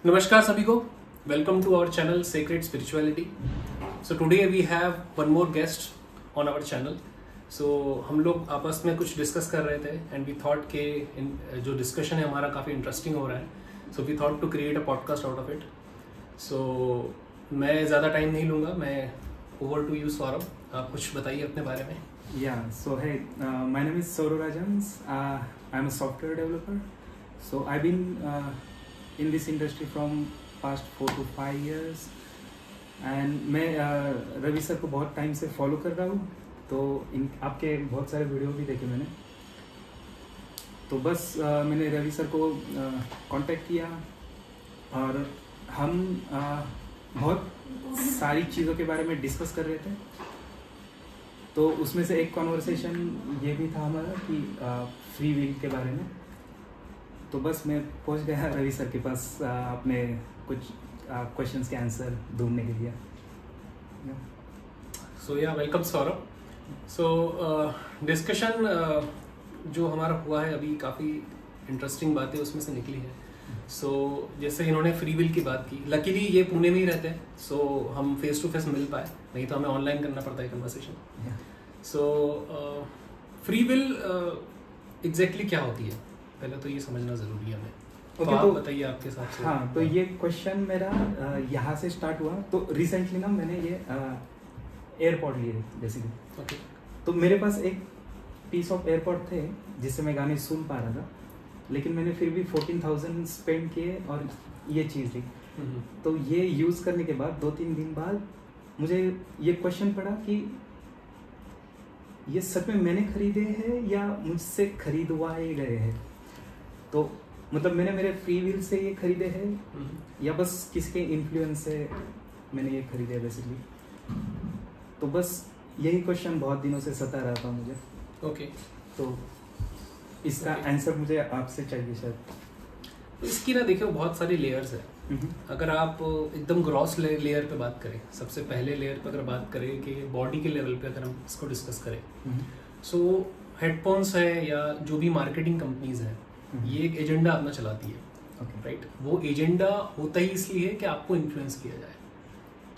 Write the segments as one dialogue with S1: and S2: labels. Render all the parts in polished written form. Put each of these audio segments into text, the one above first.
S1: नमस्कार सभी को, welcome to our channel sacred spirituality. So today we have one more guest on our channel. So हम लोग आपस में कुछ डिस्कस कर रहे थे एंड वी थॉट के जो डिस्कशन है हमारा काफ़ी इंटरेस्टिंग हो रहा है, so we thought to create a podcast out of it. So मैं ज़्यादा टाइम नहीं लूँगा, मैं ओवर टू यू सौरभ, आप कुछ बताइए अपने बारे में।
S2: Yeah, so hey, my name is Saurav Rajans. I'm a software developer. So I've been in this industry from past 4 to 5 years. And मैं रवि सर को बहुत टाइम से फॉलो कर रहा हूँ, तो आपके बहुत सारे वीडियो भी देखे मैंने। तो बस मैंने रवि सर को कांटेक्ट किया और हम बहुत सारी चीज़ों के बारे में डिस्कस कर रहे थे। तो उसमें से एक कॉन्वर्सेशन ये भी था हमारा कि फ्री विल के बारे में। तो बस मैं पहुंच गया रवि सर के पास अपने कुछ क्वेश्चंस के आंसर ढूंढने के लिए।
S1: सो या वेलकम सौरभ। सो डिस्कशन जो हमारा हुआ है अभी, काफ़ी इंटरेस्टिंग बातें उसमें से निकली है। सो जैसे इन्होंने फ्री विल की बात की, लकीली ये पुणे में ही रहते हैं, सो हम फेस टू फेस मिल पाए, नहीं तो हमें ऑनलाइन करना पड़ता है conversation. So free will exactly क्या होती है, पहले तो ये समझना ज़रूरी है हमें। तो आप बताइए आपके हिसाब से।
S2: हाँ, तो ये क्वेश्चन मेरा यहाँ से स्टार्ट हुआ। तो रिसेंटली ना मैंने ये एयरपॉड लिए बेसिकली।
S1: ओके।
S2: तो मेरे पास एक पीस ऑफ एयरपॉड थे जिससे मैं गाने सुन पा रहा था, लेकिन मैंने फिर भी 14,000 स्पेंड किए और ये चीज़ ली। तो ये यूज़ करने के बाद 2-3 दिन बाद मुझे ये क्वेश्चन पड़ा कि ये सच में मैंने खरीदे हैं या मुझसे खरीदवाए गए हैं। तो मतलब मैंने मेरे फ्री विल से ये खरीदे हैं या बस किसी के इन्फ्लुएंस से मैंने ये खरीदे बेसिकली। तो बस यही क्वेश्चन बहुत दिनों से सता रहा था मुझे।
S1: ओके।
S2: तो इसका आंसर मुझे आपसे चाहिए शायद।
S1: तो इसकी ना देखिए बहुत सारी लेयर्स है। अगर आप एकदम ग्रॉस लेयर पे बात करें, सबसे पहले लेयर पे अगर बात करें कि बॉडी के लेवल पे अगर हम इसको डिस्कस करें, सो हेडफोन्स है या जो भी मार्केटिंग कंपनीज है, ये एक एजेंडा अपना चलाती है, राइट। वो एजेंडा होता ही इसलिए कि आपको इन्फ्लुएंस किया जाए,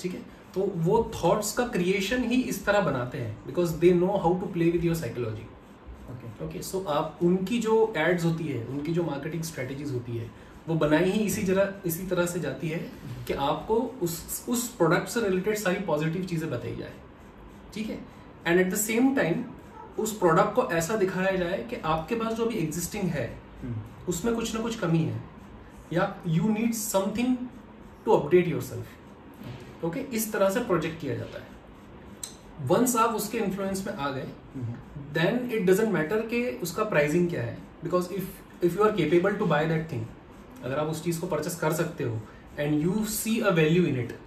S1: ठीक है। तो वो थॉट्स का क्रिएशन ही इस तरह बनाते हैं because they know how to play with your psychology. Okay, so आप उनकी जो एड्स होती है, उनकी जो मार्केटिंग स्ट्रेटेजीज होती है, वो बनाई ही इसी तरह से जाती है कि आपको उस प्रोडक्ट से रिलेटेड सारी पॉजिटिव चीजें बताई जाए, ठीक है। And eight the same time उस प्रोडक्ट को ऐसा दिखाया जाए कि आपके पास जो भी एग्जिस्टिंग है उसमें कुछ ना कुछ कमी है या you need something to update yourself. Okay, इस तरह से प्रोजेक्ट किया जाता है। वंस आप उसके इन्फ्लुएंस में आ गए, देन इट डजंट मैटर कि उसका प्राइसिंग क्या है, because if you are capable to buy that thing, अगर आप उस चीज को परचेस कर सकते हो and you see a value in it,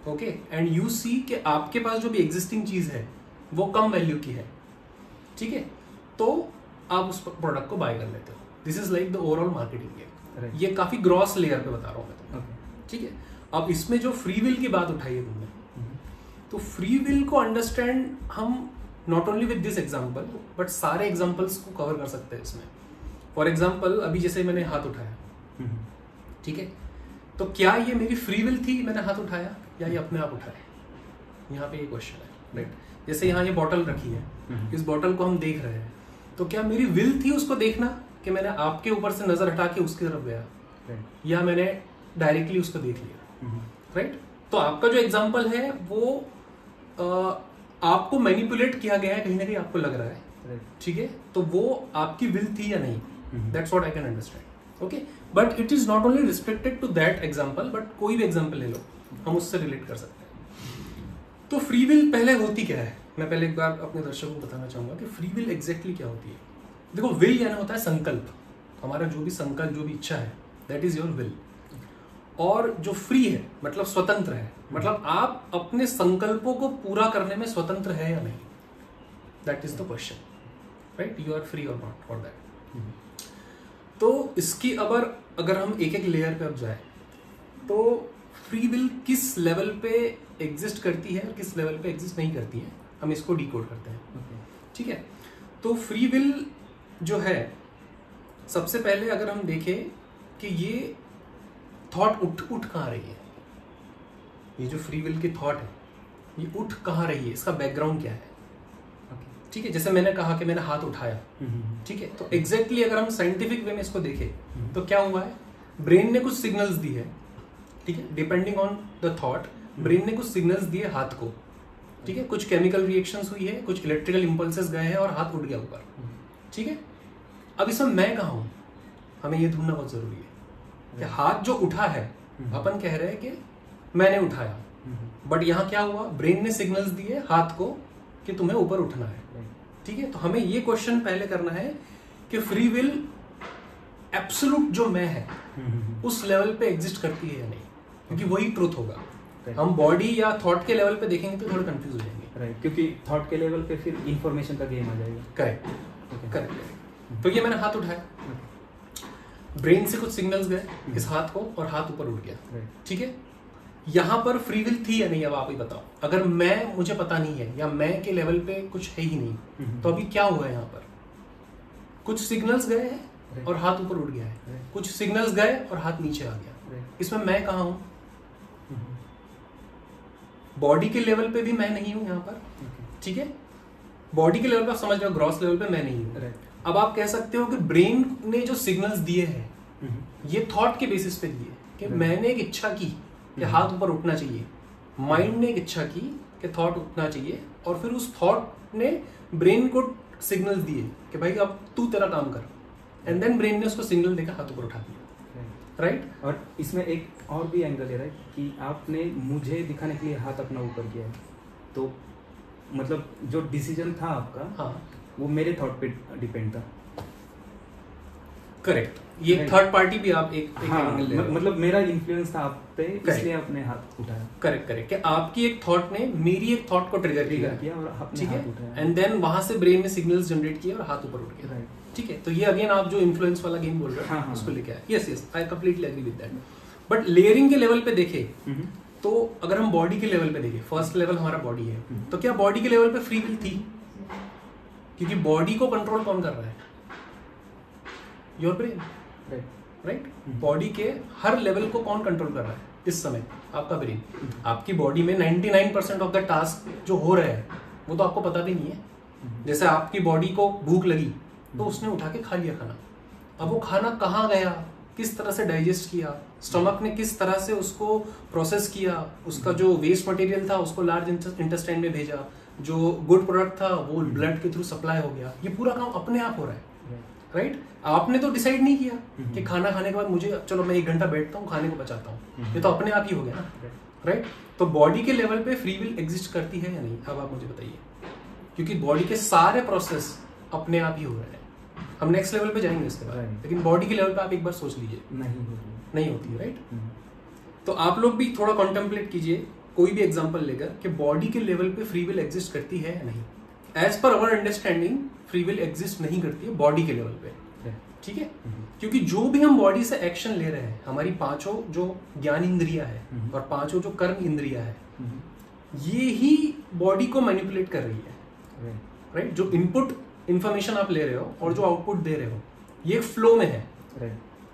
S1: okay, and you see कि आपके पास जो भी एग्जिस्टिंग चीज है वो कम वैल्यू की है, ठीक है, तो आप उस प्रोडक्ट को बाय कर लेते हो। This is like the overall marketing game. ये काफी ग्रॉस लेयर पे बता रहा हूँ मैं तुम्हें, ठीक है। अब इसमें जो फ्री विल की बात उठाई है तुमने, तो फ्री विल को अंडरस्टैंड हम not only with this example but सारे एग्जाम्पल्स को कवर कर सकते हैं इसमें। फॉर एग्जाम्पल अभी जैसे मैंने हाथ उठाया, ठीक है, तो क्या ये मेरी फ्री विल थी, मैंने हाथ उठाया, या ये अपने आप उठाया? यहाँ पे ये क्वेश्चन है, राइट। जैसे यहाँ ये बॉटल रखी है, इस बॉटल को हम देख रहे हैं, तो क्या मेरी विल थी उसको देखना कि मैंने आपके ऊपर से नजर हटा के उसकी तरफ गया, या मैंने डायरेक्टली उसको देख लिया, राइट। तो आपका जो एग्जाम्पल है वो आपको मैनिपुलेट किया गया है, कहीं ना कहीं आपको लग रहा है, ठीक है, तो वो आपकी विल थी या नहीं, that's what I can understand. Okay, but it is not only restricted to that example, but कोई भी एग्जाम्पल ले लो, हम उससे रिलेट कर सकते हैं। तो फ्री विल पहले होती क्या है, मैं पहले एक बार अपने दर्शकों को बताना चाहूंगा कि फ्री विल एग्जैक्टली क्या होती है। देखो, विल यानी होता है संकल्प, हमारा जो भी संकल्प, जो भी इच्छा है, दैट इज योर विल। और जो फ्री है मतलब स्वतंत्र है, मतलब आप अपने संकल्पों को पूरा करने में स्वतंत्र है या नहीं, that is the question, right. You are free और नॉट फॉर दैट। तो इसकी अगर हम एक एक लेयर पे अब जाए, तो फ्री विल किस लेवल पे एग्जिस्ट करती है और किस लेवल पे एग्जिस्ट नहीं करती है, हम इसको डिकोड करते हैं, ठीक है। तो फ्री विल जो है, सबसे पहले अगर हम देखें कि ये थॉट उठ कहाँ रही है, ये जो फ्री विल की थॉट है ये उठ कहाँ रही है, इसका बैकग्राउंड क्या है। ठीक है, जैसे मैंने कहा कि मैंने हाथ उठाया, ठीक है, तो एग्जैक्टली अगर हम साइंटिफिक वे में इसको देखें तो क्या हुआ है, ब्रेन ने कुछ सिग्नल्स दी है, ठीक है, depending on the thought brain ने कुछ सिग्नल्स दिए हाथ को, ठीक है, कुछ केमिकल रिएक्शंस हुई है, कुछ इलेक्ट्रिकल इंपल्सेस गए हैं और हाथ उठ गया ऊपर, ठीक है। अब इसमें मैं कहाँ हूं, हमें ये ढूंढना बहुत जरूरी है कि हाथ जो उठा है, अपन कह रहे हैं कि मैंने उठाया, बट यहाँ क्या हुआ, ब्रेन ने सिग्नल्स दिए हाथ को कि तुम्हें ऊपर उठना है, ठीक है। तो हमें ये क्वेश्चन पहले करना है कि फ्री विल एब्सोल्यूट जो मैं है उस लेवल पे एग्जिस्ट करती है या नहीं, क्योंकि वही ट्रूथ होगा। हम बॉडी या थॉट के लेवल पे देखेंगे तो थोड़ा कंफ्यूज हो जाएंगे,
S2: राइट, क्योंकि थॉट के लेवल पे फिर इंफॉर्मेशन का गेम आ जाएगा।
S1: Correct, correct. तो ये मैंने हाथ उठाया, ब्रेन से कुछ सिग्नल्स गए इस हाथ को और हाथ ऊपर उठ गया, ठीक है। यहां पर फ्री विल थी या नहीं, अब आप ही बताओ। अगर मैं, मुझे पता नहीं है या मैं के लेवल पे कुछ है ही नहीं, तो अभी क्या हुआ है, यहाँ पर कुछ सिग्नल्स गए हैं और हाथ ऊपर उठ गया है, कुछ सिग्नल्स गए और हाथ नीचे आ गया, इसमें मैं कहाँ हूं, बॉडी के लेवल पे भी मैं नहीं हूं यहाँ पर, ठीक है। बॉडी के लेवल पे आप समझ रहे हो, ग्रॉस लेवल पे मैं नहीं हूं। अब आप कह सकते हो कि ब्रेन ने जो सिग्नल्स दिए हैं ये थॉट के बेसिस पे दिए कि मैंने एक इच्छा की कि हाथ ऊपर उठना चाहिए, माइंड ने एक इच्छा की कि थॉट उठना चाहिए, और फिर उस थॉट ने ब्रेन को सिग्नल दिए कि भाई अब तू तेरा काम कर, एंड देन ब्रेन ने उसको सिग्नल देकर हाथ ऊपर उठा दिया, राइट।
S2: और इसमें एक और भी एंगल है, राइट, कि आपने मुझे दिखाने के लिए हाथ अपना ऊपर किया है, तो मतलब जो डिसीजन था आपका,
S1: हाँ,
S2: वो मेरे थॉट पे डिपेंड था।
S1: करेक्ट, ये थर्ड पार्टी भी आप एक
S2: हाँ,
S1: एंगल
S2: मतलब मेरा इन्फ्लुएंस था आप पे, इसलिए आपने हाथ उठाया।
S1: करेक्ट, करेक्ट, कि आपकी एक थॉट ने मेरी एक थॉट को ट्रिगर किया
S2: और आपने
S1: ठीक
S2: हाथ
S1: है,
S2: उठाया,
S1: एंड देन वहां से ब्रेन ने सिग्नल्स जनरेट किए और हाथ ऊपर उठ गया, ठीक है। तो ये अगेन आप जो इन्फ्लुएंस वाला गेम बोल रहे हो,
S2: हाँ,
S1: उसको लेके आए। Yes yes, I completely agree with that. But layering के लेवल पे देखे तो अगर हम बॉडी के लेवल पे देखें, फर्स्ट लेवल हमारा बॉडी है, तो क्या बॉडी के लेवल पे फ्री विल थी, क्योंकि बॉडी को कंट्रोल कौन कर रहा है, योर ब्रेन, राइट। बॉडी के हर लेवल को कौन कंट्रोल कर रहा है इस समय, आपका ब्रेन। आपकी बॉडी में 99% ऑफ द टास्क जो हो रहे हैं वो तो आपको पता भी नहीं है। जैसे आपकी बॉडी को भूख लगी तो उसने उठा के खा लिया खाना, अब वो खाना कहाँ गया, किस तरह से डाइजेस्ट किया, स्टमक ने किस तरह से उसको प्रोसेस किया, उसका जो वेस्ट मटेरियल था उसको लार्ज इंटेस्टाइन में भेजा, जो गुड प्रोडक्ट था वो ब्लड के थ्रू सप्लाई हो गया, ये पूरा काम अपने आप हो रहा है, राइट। आपने तो डिसाइड नहीं किया कि खाना खाने के बाद मुझे, चलो मैं 1 घंटा बैठता हूँ खाने को बचाता हूँ, ये तो अपने आप ही हो गया ना, राइट। तो बॉडी के लेवल पे फ्री विल एग्जिस्ट करती है या नहीं, अब आप मुझे बताइए, क्योंकि बॉडी के सारे प्रोसेस अपने आप ही हो रहे हैं। हम नेक्स्ट लेवल पे जाएंगे इसके बाद, लेकिन बॉडी के लेवल पे आप एक बार सोच लीजिए, नहीं होती है, राइट। तो आप लोग भी थोड़ा कॉन्टेम्पलेट कीजिए, कोई भी एग्जांपल लेकर कि बॉडी के लेवल पे फ्री विल एग्जिस्ट करती है या नहीं। As per our understanding free will exist नहीं करती है बॉडी के लेवल पे, ठीक है। क्योंकि जो भी हम बॉडी से एक्शन ले रहे हैं, हमारी 5 जो ज्ञान इंद्रिया है और 5 जो कर्म इंद्रिया है, ये ही बॉडी को मैनिपुलेट कर रही है, राइट। जो इनपुट इंफॉर्मेशन आप ले रहे हो और जो आउटपुट दे रहे हो, ये फ्लो में है,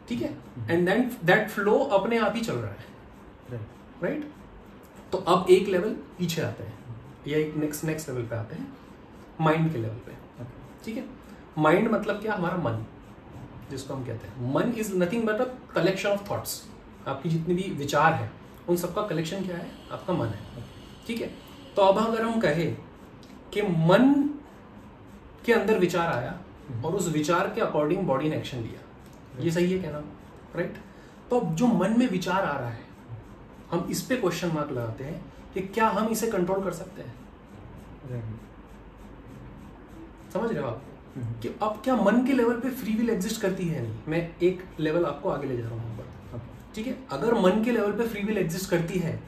S1: ठीक है, एंड देन दैट फ्लो अपने आप ही चल रहा है, राइट। तो अब एक लेवल पीछे आते हैं, या एक नेक्स्ट लेवल पे आते हैं, माइंड के लेवल पे, ठीक है। माइंड मतलब क्या, हमारा मन, जिसको हम कहते हैं मन is nothing but a collection of thoughts. आपकी जितनी भी विचार है उन सबका कलेक्शन क्या है, आपका मन है, ठीक है। तो अब अगर हम कहें कि मन के अंदर विचार आया और उस विचार के अकॉर्डिंग बॉडी ने एक्शन लिया, ये सही है कहना, राइट। तो अब जो मन में विचार आ रहा है, हम इस पे क्वेश्चन मार्क लगाते हैं कि क्या हम इसे कंट्रोल कर सकते हैं, समझ रहे हो आप, कि अब क्या मन के लेवल पे फ्री विल एग्जिस्ट करती है नहीं। मैं एक लेवल आपको आगे ले जा रहा हूँ, ठीक है। अगर मन के लेवल पे फ्री विल एग्जिस्ट करती है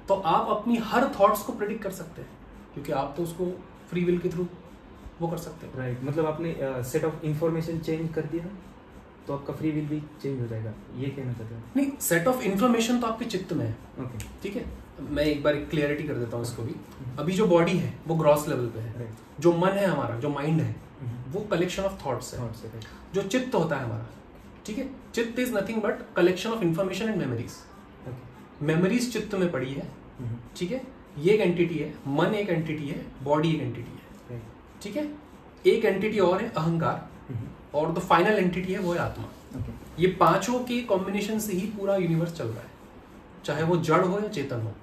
S1: तो आप अपनी हर थॉट्स को प्रेडिक्ट कर सकते हैं, क्योंकि आप तो उसको फ्री विल के थ्रू वो कर सकते हैं,
S2: राइट। मतलब आपने सेट ऑफ इंफॉर्मेशन चेंज कर दिया तो आपका फ्री विल भी चेंज हो जाएगा, ये कहना चाहते हैं।
S1: नहीं, सेट ऑफ इंफॉर्मेशन तो आपके चित्त में है,
S2: ओके,
S1: ठीक है। मैं एक बार क्लियरिटी कर देता हूँ इसको भी। अभी जो बॉडी है वो ग्रॉस लेवल पे है, जो मन है हमारा, जो माइंड है, वो कलेक्शन ऑफ थॉट्स है। जो चित्त होता है हमारा, ठीक है, चित्त is nothing but collection of information and memories. Memories चित्त में पड़ी है, ठीक है, ये एक एंटिटी है, मन एक एंटिटी है, बॉडी एक एंटिटी है, ठीक है। एक एंटिटी और है अहंकार, और द फाइनल एंटिटी है वो है आत्मा। ये पांचों के कॉम्बिनेशन से ही पूरा यूनिवर्स चल रहा है, चाहे वो जड़ हो या चेतन हो,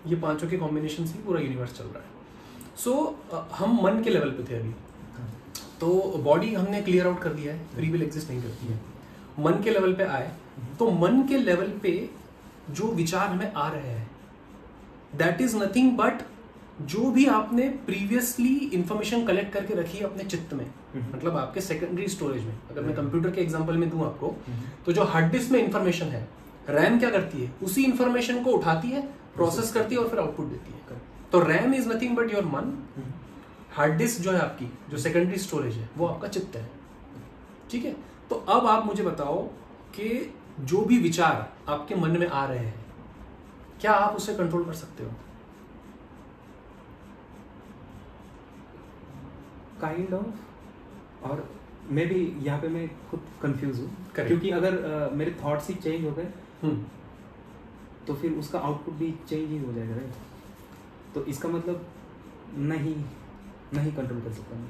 S1: ये पांचों के कॉम्बिनेशन से ही पूरा यूनिवर्स चल रहा है। सो हम मन के लेवल पे थे अभी, तो बॉडी हमने क्लियर आउट कर दिया है, फ्री विल एग्जिस्ट नहीं करती है। मन के लेवल पे आए तो मन के लेवल पे जो विचार हमें आ रहे हैं दैट इज नथिंग बट जो भी आपने प्रीवियसली इंफॉर्मेशन कलेक्ट करके रखी है अपने चित्त में, मतलब आपके सेकेंडरी स्टोरेज में। अगर मैं कंप्यूटर के एग्जांपल में दूं आपको, तो जो हार्ड डिस्क में इंफॉर्मेशन है, रैम क्या करती है, उसी इंफॉर्मेशन को उठाती है, प्रोसेस करती है और फिर आउटपुट देती है। तो RAM is nothing but your मन, हार्ड डिस्क जो है आपकी, जो सेकेंडरी स्टोरेज है, वो आपका चित्त है, ठीक है। तो अब आप मुझे बताओ कि जो भी विचार आपके मन में आ रहे हैं, क्या आप उसे कंट्रोल कर सकते हो?
S2: काइंड ऑफ, और मे बी यहाँ पे मैं खुद कंफ्यूज हूँ, क्योंकि अगर मेरे थॉट्स ही चेंज हो गए तो फिर उसका आउटपुट भी चेंज ही हो जाएगा, राइट? तो इसका मतलब नहीं कंट्रोल कर सकता मैं,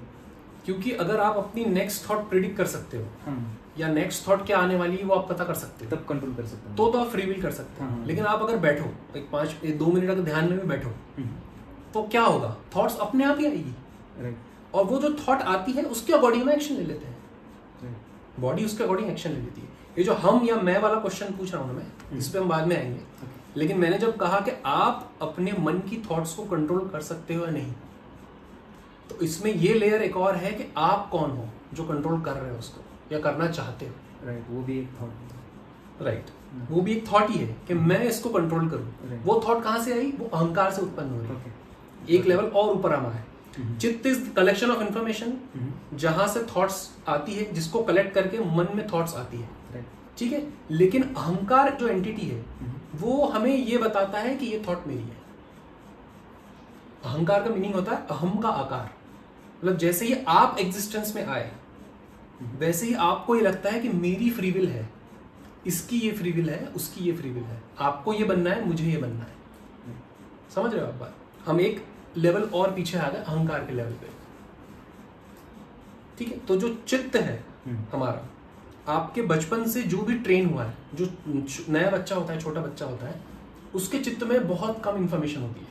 S1: क्योंकि अगर आप अपनी नेक्स्ट थॉट प्रिडिक्ट कर सकते हो या नेक्स्ट थॉट क्या आने वाली है वो आप पता कर सकते हो,
S2: तब कंट्रोल कर सकता हूँ,
S1: तो आप फ्री विल कर सकते हो। लेकिन आप अगर बैठो एक 2 मिनट अगर ध्यान में भी बैठो तो क्या होगा, थॉट्स अपने आप ही आएगी,
S2: राइट?
S1: और वो जो थॉट आती है उसके अकॉर्डिंग में एक्शन ले लेते हैं, बॉडी उसके अकॉर्डिंग एक्शन ले लेती है। ये जो हम या मैं वाला क्वेश्चन पूछ रहा हूँ ना मैं, इस पे हम बाद में आएंगे, लेकिन मैंने जब कहा कि आप अपने मन की थॉट्स को कंट्रोल कर सकते हो या नहीं, तो इसमें ये लेयर एक और है कि आप कौन हो जो कंट्रोल कर रहे हो उसको या करना चाहते हो,
S2: राइट? वो भी एक थॉट,
S1: राइट? वो भी एक थॉट ही है कि मैं इसको कंट्रोल करूं। वो थॉट कहां से आई? वो अहंकार से उत्पन्न हुई। एक लेवल और ऊपर आना है। चित्त इज कलेक्शन ऑफ इंफॉर्मेशन, जहां से थॉट्स आती है, जिसको कलेक्ट करके मन में थॉट्स आती है, ठीक है। लेकिन अहंकार जो एंटिटी है वो हमें ये बताता है कि ये थॉट मेरी है। अहंकार का मीनिंग होता है अहम का आकार, मतलब जैसे ही आप एग्जिस्टेंस में आए वैसे ही आपको ये लगता है कि मेरी फ्री विल है, इसकी ये फ्री विल है, उसकी ये फ्री विल है, आपको ये बनना है, मुझे ये बनना है। समझ रहे हो आप बात? हम एक लेवल और पीछे आ गए अहंकार के लेवल पे, ठीक है। तो जो चित्त है हमारा, आपके बचपन से जो भी ट्रेन हुआ है, जो नया बच्चा होता है, छोटा बच्चा होता है, उसके चित्त में बहुत कम इंफॉर्मेशन होती है,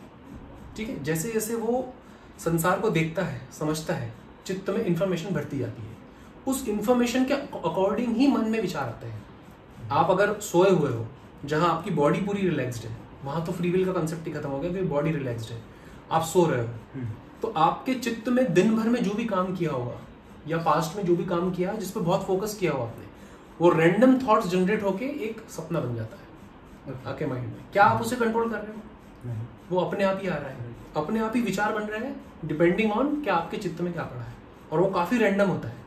S1: ठीक है। जैसे जैसे वो संसार को देखता है, समझता है, चित्त में इंफॉर्मेशन बढ़ती जाती है। उस इंफॉर्मेशन के अकॉर्डिंग ही मन में विचार आते हैं। आप अगर सोए हुए हो, जहां आपकी बॉडी पूरी रिलैक्स्ड है, वहां तो फ्री विल का कंसेप्ट ही खत्म हो गया, बॉडी रिलैक्स्ड है, आप सो रहे हो, तो आपके चित्त में दिन भर में जो भी काम किया होगा या पास्ट में जो भी काम किया जिस पे बहुत फोकस किया हुआ आपने, वो रैंडम थॉट्स जनरेट होके एक सपना बन जाता है आपके माइंड में। क्या आप उसे कंट्रोल कर रहे हो? वो अपने आप ही आ रहा है, अपने आप ही विचार बन रहे हैं डिपेंडिंग ऑन क्या आपके चित्त में क्या पड़ा है, और वो काफी रैंडम होता है।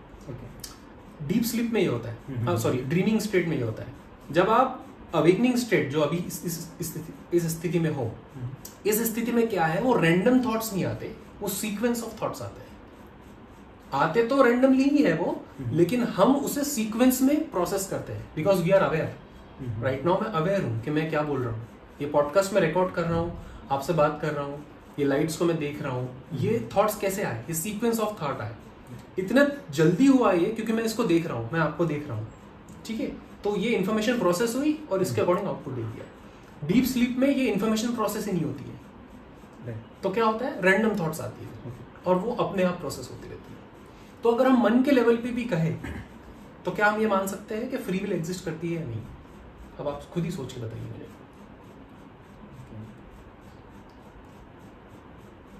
S1: डीप स्लीप में ये होता है, सॉरी ड्रीमिंग स्टेट में ये होता है। जब आप अवेकनिंग स्टेट जो अभी इस स्थिति में हो, इस स्थिति में क्या है, वो रैंडम थॉट्स नहीं आते, वो सीक्वेंस ऑफ थॉट्स आते हैं। आते तो रैंडमली ही है वो, लेकिन हम उसे सीक्वेंस में प्रोसेस करते हैं because we are aware. Right now मैं अवेयर हूं कि मैं क्या बोल रहा हूँ, ये पॉडकास्ट में रिकॉर्ड कर रहा हूँ, आपसे बात कर रहा हूँ, ये लाइट्स को मैं देख रहा हूँ, ये थॉट्स कैसे आए, ये सीक्वेंस ऑफ थॉट आए। इतना जल्दी हुआ ये क्योंकि मैं इसको देख रहा हूँ, मैं आपको देख रहा हूँ, ठीक है। तो ये इन्फॉर्मेशन प्रोसेस हुई और इसके अकॉर्डिंग आउटपुट दे दिया। डीप स्लीप में ये इन्फॉर्मेशन प्रोसेस ही नहीं होती है, तो क्या होता है, रैंडम थॉट्स आती है और वो अपने आप प्रोसेस होती रहती है। तो अगर हम मन के लेवल पे भी कहें तो क्या हम ये मान सकते हैं कि फ्री विल एग्जिस्ट करती है या नहीं? अब आप खुद ही सोच के बताइए मुझे।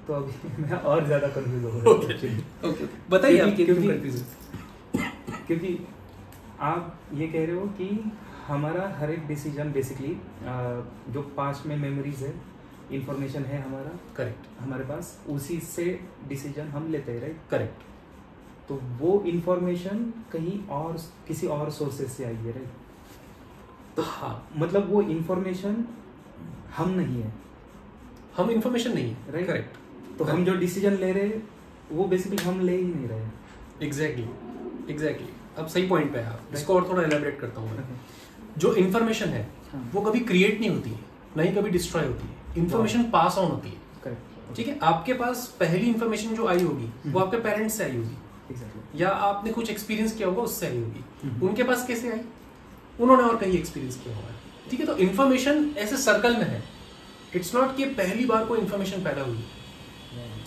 S2: तो अभी मैं और ज्यादा कंफ्यूज हो रहा हूँ।
S1: ओके, बताइए आप क्यों कंफ्यूज है?
S2: क्योंकि आप ये कह रहे हो कि हमारा हर एक डिसीजन बेसिकली जो पास्ट में मेमोरीज है, इंफॉर्मेशन है हमारा,
S1: करेक्ट,
S2: हमारे पास, उसी से डिसीजन हम लेते हैं, राइट?
S1: करेक्ट।
S2: तो वो इंफॉर्मेशन कहीं और किसी और सोर्सेज से आई है, राइट? तो
S1: हाँ,
S2: मतलब वो इंफॉर्मेशन हम नहीं है,
S1: हम इंफॉर्मेशन नहीं है,
S2: राइट?
S1: करेक्ट।
S2: तो हम जो डिसीजन ले रहे हैं वो बेसिकली हम ले ही नहीं रहे हैं।
S1: एग्जैक्टली। अब सही पॉइंट पे है आप, इसको और थोड़ा एलेबरेट करता हूँ मैं। जो इन्फॉर्मेशन है वो कभी क्रिएट नहीं होती है, नहीं कभी डिस्ट्रॉय होती है, इन्फॉर्मेशन पास ऑन होती है। ठीक है, आपके पास पहली इन्फॉर्मेशन जो आई होगी वो आपके पेरेंट्स से आई होगी, या आपने कुछ एक्सपीरियंस किया होगा उससे आई होगी। उनके पास कैसे आई, उन्होंने और कहीं एक्सपीरियंस किया होगा। ठीक है, तो इन्फॉर्मेशन ऐसे सर्कल में है, इट्स नॉट कि पहली बार कोई इन्फॉर्मेशन पैदा हुई।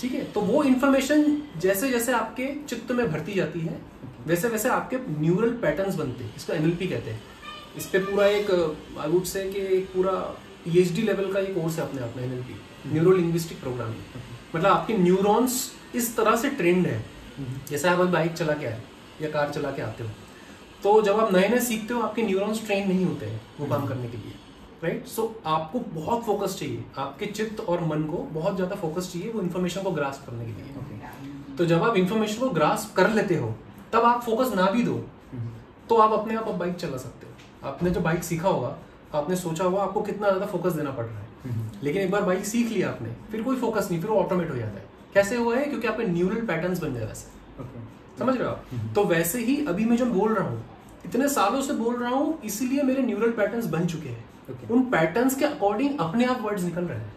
S1: ठीक है, तो वो इन्फॉर्मेशन जैसे जैसे आपके चित्त में भरती जाती है वैसे वैसे आपके न्यूरल पैटर्न्स बनते हैं, इसको एनएलपी कहते हैं। इस पे पूरा एक आई वुड से कि एक पूरा पीएचडी लेवल का ये कोर्स है अपने आप में, एनएलपी, न्यूरो लिंग्विस्टिक प्रोग्रामिंग। मतलब आपके न्यूरॉन्स इस तरह से ट्रेंड है, जैसे आप बाइक चला के आए या कार चला के आते हो, तो जब आप नए नए सीखते हो आपके न्यूरॉन्स ट्रेन नहीं होते हैं वो काम करने के लिए, राइट। सो आपको बहुत फोकस चाहिए, आपके चित्त और मन को बहुत ज्यादा फोकस चाहिए वो इन्फॉर्मेशन को ग्रास्प करने के लिए। तो जब आप इन्फॉर्मेशन को ग्रास्प कर लेते हो तब आप फोकस ना भी दो तो आप अपने आप बाइक चला सकते हो। आपने जो बाइक सीखा होगा, आपने सोचा होगा आपको कितना ज्यादा फोकस देना पड़ रहा है, लेकिन एक बार बाइक सीख लिया आपने, फिर कोई फोकस नहीं, फिर वो ऑटोमेट हो जाता है। कैसे हुआ है, क्योंकि आपके न्यूरल पैटर्न्स बन जाए वैसे। समझ रहे हो आप? तो वैसे ही अभी मैं जो बोल रहा हूँ, इतने सालों से बोल रहा हूँ, इसीलिए मेरे न्यूरल पैटर्न्स बन चुके हैं। उन पैटर्न्स के अकॉर्डिंग अपने आप वर्ड्स निकल रहे हैं,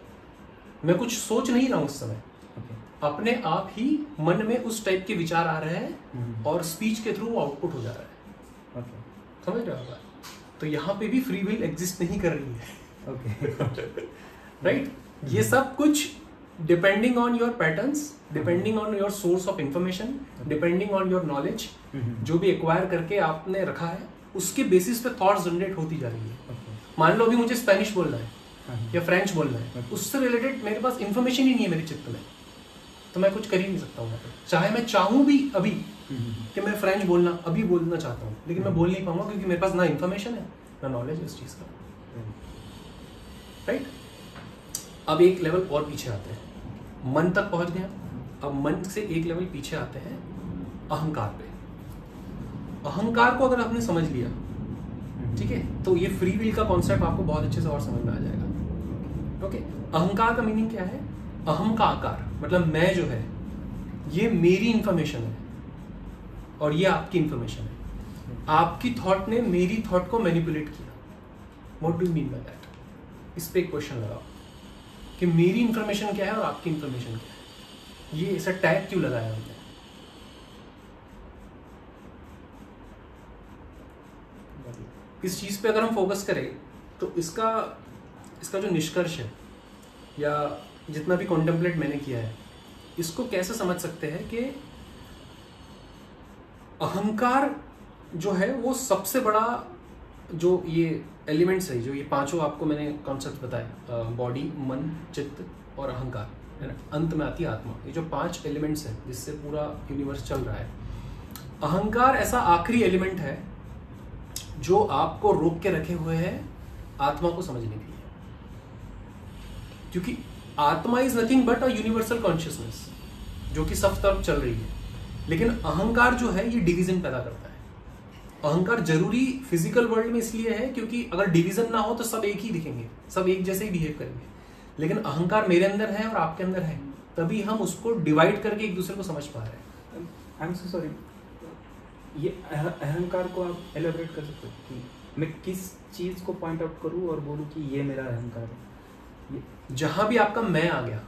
S1: मैं कुछ सोच नहीं रहा हूँ उस समय, अपने आप ही मन में उस टाइप के विचार आ रहे हैं और स्पीच के थ्रू आउटपुट हो जा रहा है। समझ रहे हो? तो यहाँ पे भी फ्री विल एग्जिस्ट नहीं कर रही है। राइट, ये सब कुछ depending on your patterns, depending on your source of information, depending on your knowledge, जो भी एक्वायर करके आपने रखा है उसके बेसिस पे थॉट्स जनरेट होती जा रही है। मान लो अभी मुझे स्पेनिश बोलना है या फ्रेंच बोलना है, उससे रिलेटेड मेरे पास इंफॉर्मेशन ही नहीं है मेरे चित्त में, तो मैं कुछ कर ही नहीं सकता हूँ। चाहे मैं चाहूँ भी अभी कि मैं फ्रेंच अभी बोलना चाहता हूँ, लेकिन मैं बोल नहीं पाऊंगा क्योंकि मेरे पास ना इंफॉर्मेशन है ना नॉलेज है इस चीज का। राइट, अब एक लेवल और पीछे आते हैं, मन तक पहुंच गया। अब मन से एक लेवल पीछे आते हैं अहंकार पे। अहंकार को अगर आपने समझ लिया, ठीक है, तो ये फ्री विल का कॉन्सेप्ट आपको बहुत अच्छे से और समझ में आ जाएगा। ओके, अहंकार का मीनिंग क्या है? अहम का आकार, मतलब मैं जो है ये मेरी इंफॉर्मेशन है और ये आपकी इंफॉर्मेशन है। आपकी थॉट ने मेरी थॉट को मैनिपुलेट किया। What do you mean by that? इस पे एक क्वेश्चन लगाओ कि मेरी इंफॉर्मेशन क्या है और आपकी इंफॉर्मेशन क्या है, ये ऐसा टैग क्यों लगाया हमने? इस चीज पे अगर हम फोकस करें तो इसका जो निष्कर्ष है या जितना भी कॉन्टेम्पलेट मैंने किया है, इसको कैसे समझ सकते हैं कि अहंकार जो है वो सबसे बड़ा जो ये एलिमेंट्स है, जो ये पांचों आपको मैंने कॉन्सेप्ट बताए, बॉडी, मन, चित्त और अहंकार, है ना, अंत में आती है आत्मा। ये जो 5 एलिमेंट्स हैं जिससे पूरा यूनिवर्स चल रहा है, अहंकार ऐसा आखिरी एलिमेंट है जो आपको रोक के रखे हुए है आत्मा को समझने के लिए। क्योंकि आत्मा is nothing but a universal consciousness जो कि सब तरफ चल रही है, लेकिन अहंकार जो है ये डिवीजन पैदा करता है। अहंकार जरूरी फिजिकल वर्ल्ड में इसलिए है क्योंकि अगर डिवीजन ना हो तो सब एक ही दिखेंगे, सब एक जैसे ही बिहेव करेंगे, लेकिन अहंकार मेरे अंदर है और आपके अंदर है, तभी हम उसको डिवाइड करके एक दूसरे को समझ पा रहे हैं।
S2: आई एम सो सॉरी, ये अहंकार को आप एलेबरेट कर सकते हो कि मैं किस चीज को पॉइंट आउट करूं और बोलूं कि ये मेरा अहंकार है?
S1: जहां भी आपका मैं आ गया,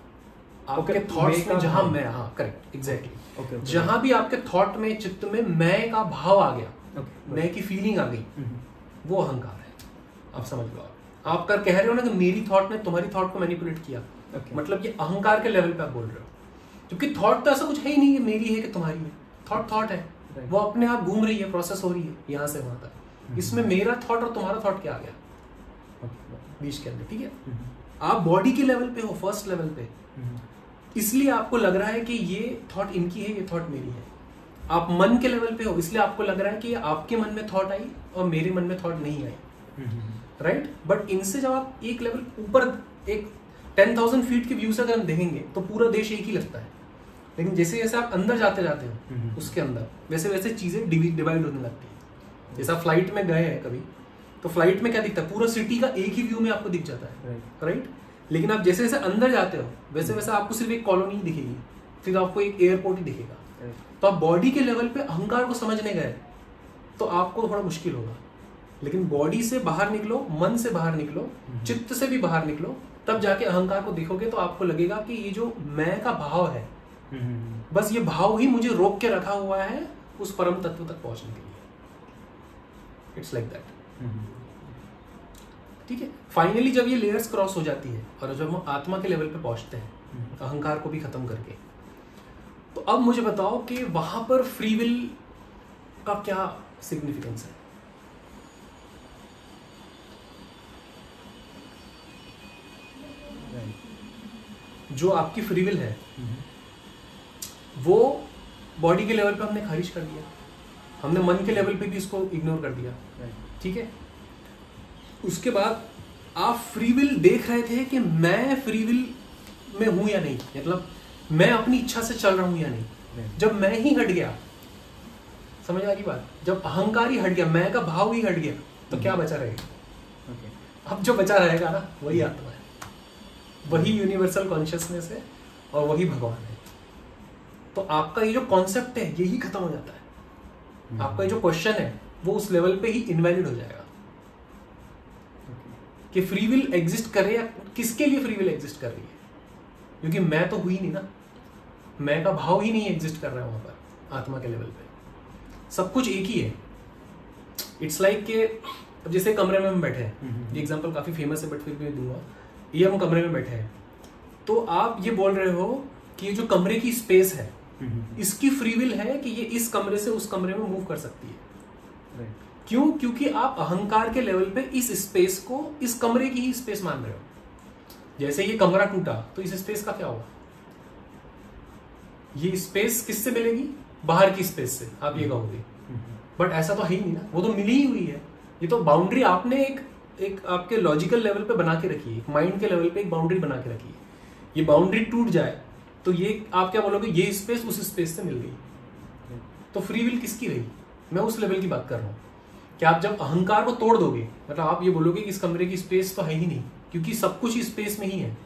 S1: आपके थॉट्स में जहां मैं, हाँ करेक्ट, एग्जैक्टली, जहां भी आपके थॉट में, चित्त में मैं का भाव आ गया, मैं की फीलिंग आ गई, वो अहंकार है। आप समझ लो, आप कर कह रहे हो ना कि मेरी थॉट ने तुम्हारी थॉट को मैनिपुलेट किया, मतलब ये अहंकार के लेवल पे आप बोल रहे हो, क्योंकि थॉट तो ऐसा कुछ है ही नहीं कि मेरी है कि तुम्हारी है। थॉट है, वो अपने आप घूम रही है, प्रोसेस हो रही है यहाँ से वहां तक। इसमें मेरा थॉट और तुम्हारा थॉट क्या आ गया बीच के अंदर? ठीक है, आप बॉडी के लेवल पे हो, फर्स्ट लेवल पे, इसलिए आपको लग रहा है कि ये थॉट इनकी है, ये थॉट मेरी है। आप मन के लेवल पे हो, इसलिए आपको लग रहा है कि आपके मन में थॉट आई और मेरे मन में थॉट नहीं आई, राइट। बट इनसे जब आप एक लेवल ऊपर, एक 10,000 फीट के व्यू से अगर हम देखेंगे तो पूरा देश एक ही लगता है, लेकिन जैसे जैसे आप अंदर जाते जाते हो उसके अंदर, वैसे वैसे चीजें डिवाइड होने लगती है। जैसा फ्लाइट में गए हैं कभी, तो फ्लाइट में क्या दिखता है? पूरा सिटी का एक ही व्यू में आपको दिख जाता है, राइट। लेकिन आप जैसे जैसे अंदर जाते हो वैसे वैसे आपको सिर्फ एक कॉलोनी दिखेगी, फिर आपको एक एयरपोर्ट ही दिखेगा। तो आप बॉडी के लेवल पे अहंकार को समझने गए, तो आपको थोड़ा मुश्किल होगा। लेकिन बॉडी से बाहर निकलो, मन से बाहर निकलो, चित्त से भी बाहर निकलो, तब जाके अहंकार को देखोगे तो आपको लगेगा कि ये जो मैं का भाव है, बस ये भाव ही मुझे रोक के रखा हुआ है उस परम तत्व तक पहुंचने के लिए। It's like that. ठीक है। फाइनली जब ये लेयर्स क्रॉस हो जाती है और जब हम आत्मा के लेवल पे पहुंचते हैं अहंकार को भी खत्म करके, तो अब मुझे बताओ कि वहां पर फ्री विल का क्या सिग्निफिकेंस है? जो आपकी फ्री विल है वो बॉडी के लेवल पे हमने खारिज कर दिया, हमने मन के लेवल पे भी इसको इग्नोर कर दिया। ठीक है। उसके बाद आप फ्री विल देख रहे थे कि मैं फ्री विल में हूं या नहीं, मतलब मैं अपनी इच्छा से चल रहा हूं या नहीं। जब मैं ही हट गया, समझ आ रही बात, जब अहंकार ही हट गया, मैं का भाव ही हट गया, तो क्या बचा रहेगा? अब जो बचा रहेगा ना वही आत्मा है, वही यूनिवर्सल कॉन्शियसनेस है और वही भगवान है। तो आपका ये जो कॉन्सेप्ट है यही खत्म हो जाता है। आपका ये जो क्वेश्चन है वो उस लेवल पे ही इनवैलिड हो जाएगा कि फ्री विल एग्जिस्ट करे या किसके लिए फ्री विल एग्जिस्ट कर रही है, क्योंकि मैं तो हुई नहीं ना, मैं का भाव ही नहीं एग्जिस्ट कर रहा है वहां पर आत्मा के लेवल पे। सब कुछ एक ही है। इट्स लाइक के अब जैसे कमरे में हम बैठे हैं, ये एग्जांपल काफी फेमस है बट फिर भी दूंगा। ये हम कमरे में बैठे हैं तो आप ये बोल रहे हो कि ये जो कमरे की स्पेस है इसकी फ्री विल है कि ये इस कमरे से उस कमरे में मूव कर सकती है। क्यों? क्योंकि आप अहंकार के लेवल पे इस स्पेस को इस कमरे की ही स्पेस मान रहे हो। जैसे ये कमरा टूटा तो इस स्पेस का क्या होगा? ये स्पेस किससे मिलेगी? बाहर की स्पेस से, आप ये कहोगे। बट ऐसा तो है ही नहीं ना, वो तो मिली ही हुई है। ये तो बाउंड्री आपने एक आपके लॉजिकल लेवल पे बना के रखी है, माइंड के लेवल पे एक बाउंड्री बना के रखी है। ये बाउंड्री टूट जाए तो ये आप क्या बोलोगे? ये स्पेस उस स्पेस से मिल गई। तो फ्री विल किसकी रही? मैं उस लेवल की बात कर रहा हूं कि आप जब अहंकार को तोड़ दोगे, मतलब आप ये बोलोगे कि इस कमरे की स्पेस तो है ही नहीं क्योंकि सब कुछ इस स्पेस में ही है,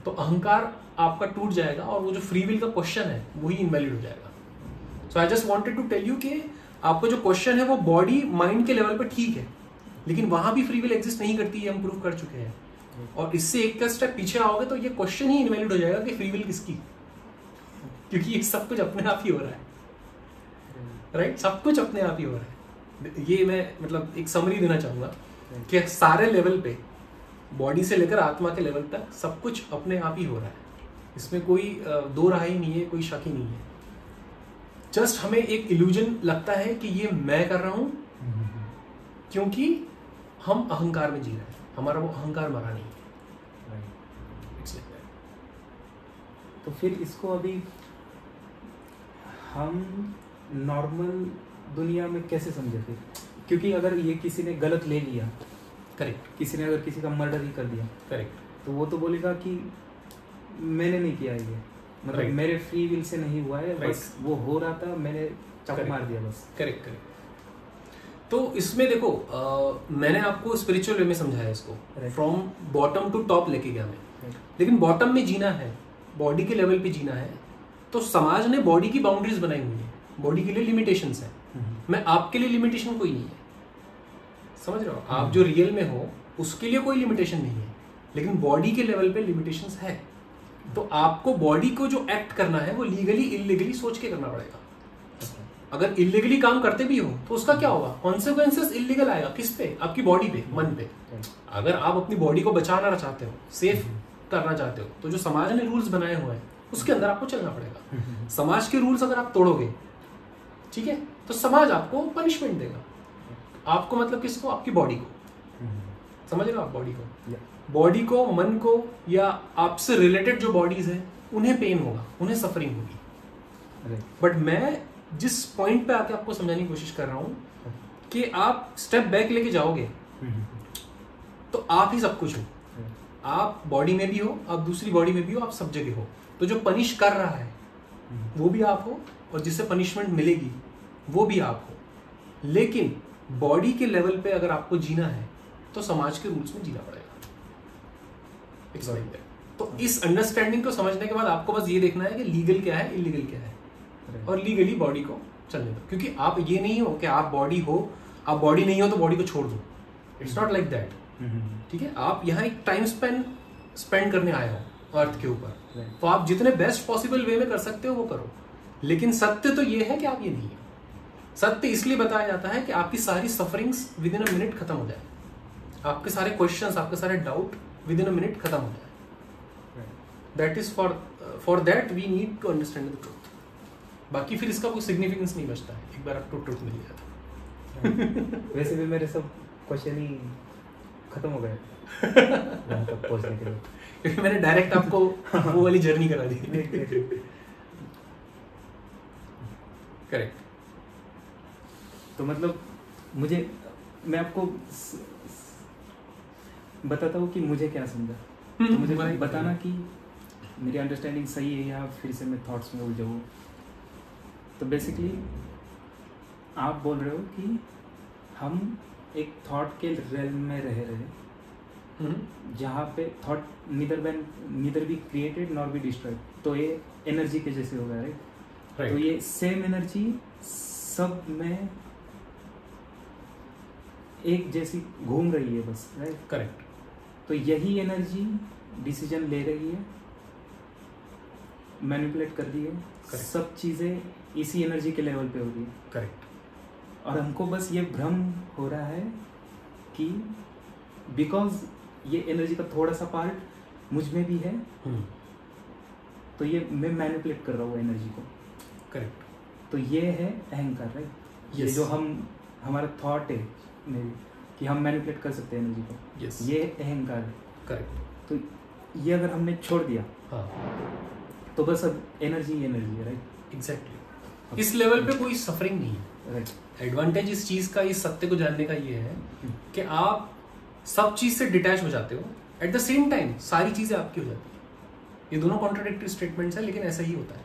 S1: तो अहंकार आपका टूट जाएगा और वो जो फ्री विल का क्वेश्चन है वही इनवैलिड हो जाएगा। So I just wanted to tell you कि आपको जो क्वेश्चन है वो बॉडी माइंड के लेवल पे ठीक है, लेकिन वहां भी फ्री विल एग्जिस्ट नहीं करती है, हम प्रूव कर चुके हैं। और इससे एक स्टेप पीछे आओगे तो ये क्वेश्चन ही इनवैलिड हो जाएगा कि फ्री विल किसकी, क्योंकि ये सब कुछ अपने आप ही हो रहा है। राइट? सब कुछ अपने आप ही हो रहा है। ये मैं मतलब एक समरी देना चाहूंगा कि सारे लेवल पे, बॉडी से लेकर आत्मा के लेवल तक सब कुछ अपने आप ही हो रहा है। इसमें कोई दो राह ही नहीं है, कोई शक ही नहीं है। जस्ट हमें एक इल्यूजन लगता है कि ये मैं कर रहा हूं क्योंकि हम अहंकार में जी रहे हैं, हमारा वो अहंकार मरा नहीं है।
S2: तो फिर इसको अभी हम नॉर्मल दुनिया में कैसे समझे फिर? क्योंकि अगर ये किसी ने गलत ले लिया,
S1: करेक्ट,
S2: किसी ने अगर किसी का मर्डर ही कर दिया,
S1: करेक्ट,
S2: तो वो तो बोलेगा कि मैंने नहीं किया ये, मतलब मेरे फ्री विल से नहीं हुआ है, बस वो हो रहा था, मैंने चाकू मार दिया बस।
S1: Correct, correct. तो इसमें देखो मैंने आपको स्पिरिचुअल वे में समझाया इसको, फ्रॉम बॉटम टू टॉप लेके गया मैं। लेकिन बॉटम में जीना है, बॉडी के लेवल पे जीना है, तो समाज ने बॉडी की बाउंड्रीज बनाई हुई है, बॉडी के लिए लिमिटेशंस है। मैं आपके लिए लिमिटेशन कोई नहीं है, समझ रहे हो? आप जो रियल में हो उसके लिए कोई लिमिटेशन नहीं है, लेकिन बॉडी के लेवल पे लिमिटेशंस है। तो आपको बॉडी को जो एक्ट करना है वो लीगली इलीगली सोच के करना पड़ेगा। अगर इलीगली काम करते भी हो तो उसका क्या होगा? कॉन्सिक्वेंसेस इलीगल आएगा। किस पे? आपकी बॉडी पे, मन पे। अगर आप अपनी बॉडी को बचाना चाहते हो, सेफ करना चाहते हो, तो जो समाज ने रूल्स बनाए हुए हैं उसके अंदर आपको चलना पड़ेगा। समाज के रूल्स अगर आप तोड़ोगे, ठीक है, तो समाज आपको पनिशमेंट देगा। आपको मतलब किसको? आपकी बॉडी को। समझ रहे हो आप? बॉडी को, बॉडी को, मन को, या आपसे रिलेटेड जो बॉडीज है उन्हें पेन होगा, उन्हें सफरिंग होगी। बट मैं जिस पॉइंट पे आके आपको समझाने की कोशिश कर रहा हूं कि आप स्टेप बैक लेके जाओगे तो आप ही सब कुछ हो। आप बॉडी में भी हो, आप दूसरी बॉडी में भी हो, आप सब जगह हो। तो जो पनिश कर रहा है वो भी आप हो, और जिससे पनिशमेंट मिलेगी वो भी आप हो। लेकिन बॉडी के लेवल पे अगर आपको जीना है तो समाज के रूल्स में जीना पड़ेगा। तो इस अंडरस्टैंडिंग को समझने के बाद आपको बस ये देखना है कि लीगल क्या है, इलीगल क्या है, और लीगली बॉडी को चलने दो, क्योंकि आप ये नहीं हो कि आप बॉडी हो, आप बॉडी नहीं हो तो बॉडी को छोड़ दो, इट्स नॉट लाइक दैट। ठीक है, आप यहाँ एक टाइम स्पेंड करने आए हो अर्थ के ऊपर, तो आप जितने बेस्ट पॉसिबल वे में कर सकते हो वो करो, लेकिन सत्य तो ये है कि आप ये नहीं है। सत्य इसलिए बताया जाता है कि आपकी सारी sufferings within a minute खत्म हो जाए, आपके सारे क्वेश्चंस, आपके सारे doubt within a minute खत्म हो जाए। That is for that we need to understand the truth. बाकी फिर इसका कोई सिग्निफिकेंस नहीं बचता है एक बार आपको ट्रूथ मिल गया तो।
S2: वैसे भी मेरे सब क्वेश्चन ही खत्म हो गए वहाँ तक पहुँचने के लिए,
S1: क्योंकि मैंने डायरेक्ट आपको वो वाली जर्नी करा दी। करेक्ट।
S2: तो मतलब मैं आपको बताता हूँ कि मुझे क्या समझा, तो मुझे बताना कि मेरी अंडरस्टैंडिंग सही है या फिर से मैं थॉट्स में उलझा हूँ। तो बेसिकली आप बोल रहे हो कि हम एक थॉट के रेल में रह रहे हैं जहाँ पे thought neither be created nor be destroyed, तो ये एनर्जी के जैसे हो गया, राइट? तो ये सेम एनर्जी सब में एक जैसी घूम रही है बस, राइट?
S1: करेक्ट।
S2: तो यही एनर्जी डिसीजन ले रही है, मैनिपुलेट कर रही है, सब चीजें इसी एनर्जी के लेवल पे हो रही है।
S1: करेक्ट।
S2: और हमको बस ये भ्रम हो रहा है कि बिकॉज ये एनर्जी का थोड़ा सा पार्ट मुझ में भी है, तो ये मैं मैनिपुलेट कर रहा हूँ एनर्जी को।
S1: करेक्ट।
S2: तो ये है अहंकार, राइट? ये जो हमारा थॉट है मे बी कि हम मैनिपुलेट कर सकते हैं एनर्जी को, ये अहंकार है।
S1: करेक्ट।
S2: तो ये अगर हमने छोड़ दिया,
S1: हाँ,
S2: तो बस अब एनर्जी है, राइट?
S1: एग्जैक्टली। इस लेवल पे कोई सफरिंग नहीं है,
S2: राइट?
S1: एडवांटेज इस चीज का, इस सत्य को जानने का ये है कि आप सब चीज से डिटैच हो जाते हो, एट द सेम टाइम सारी चीजें आपकी हो जाती है। ये दोनों कॉन्ट्राडिक्टरी स्टेटमेंट्स है, लेकिन ऐसा ही होता है।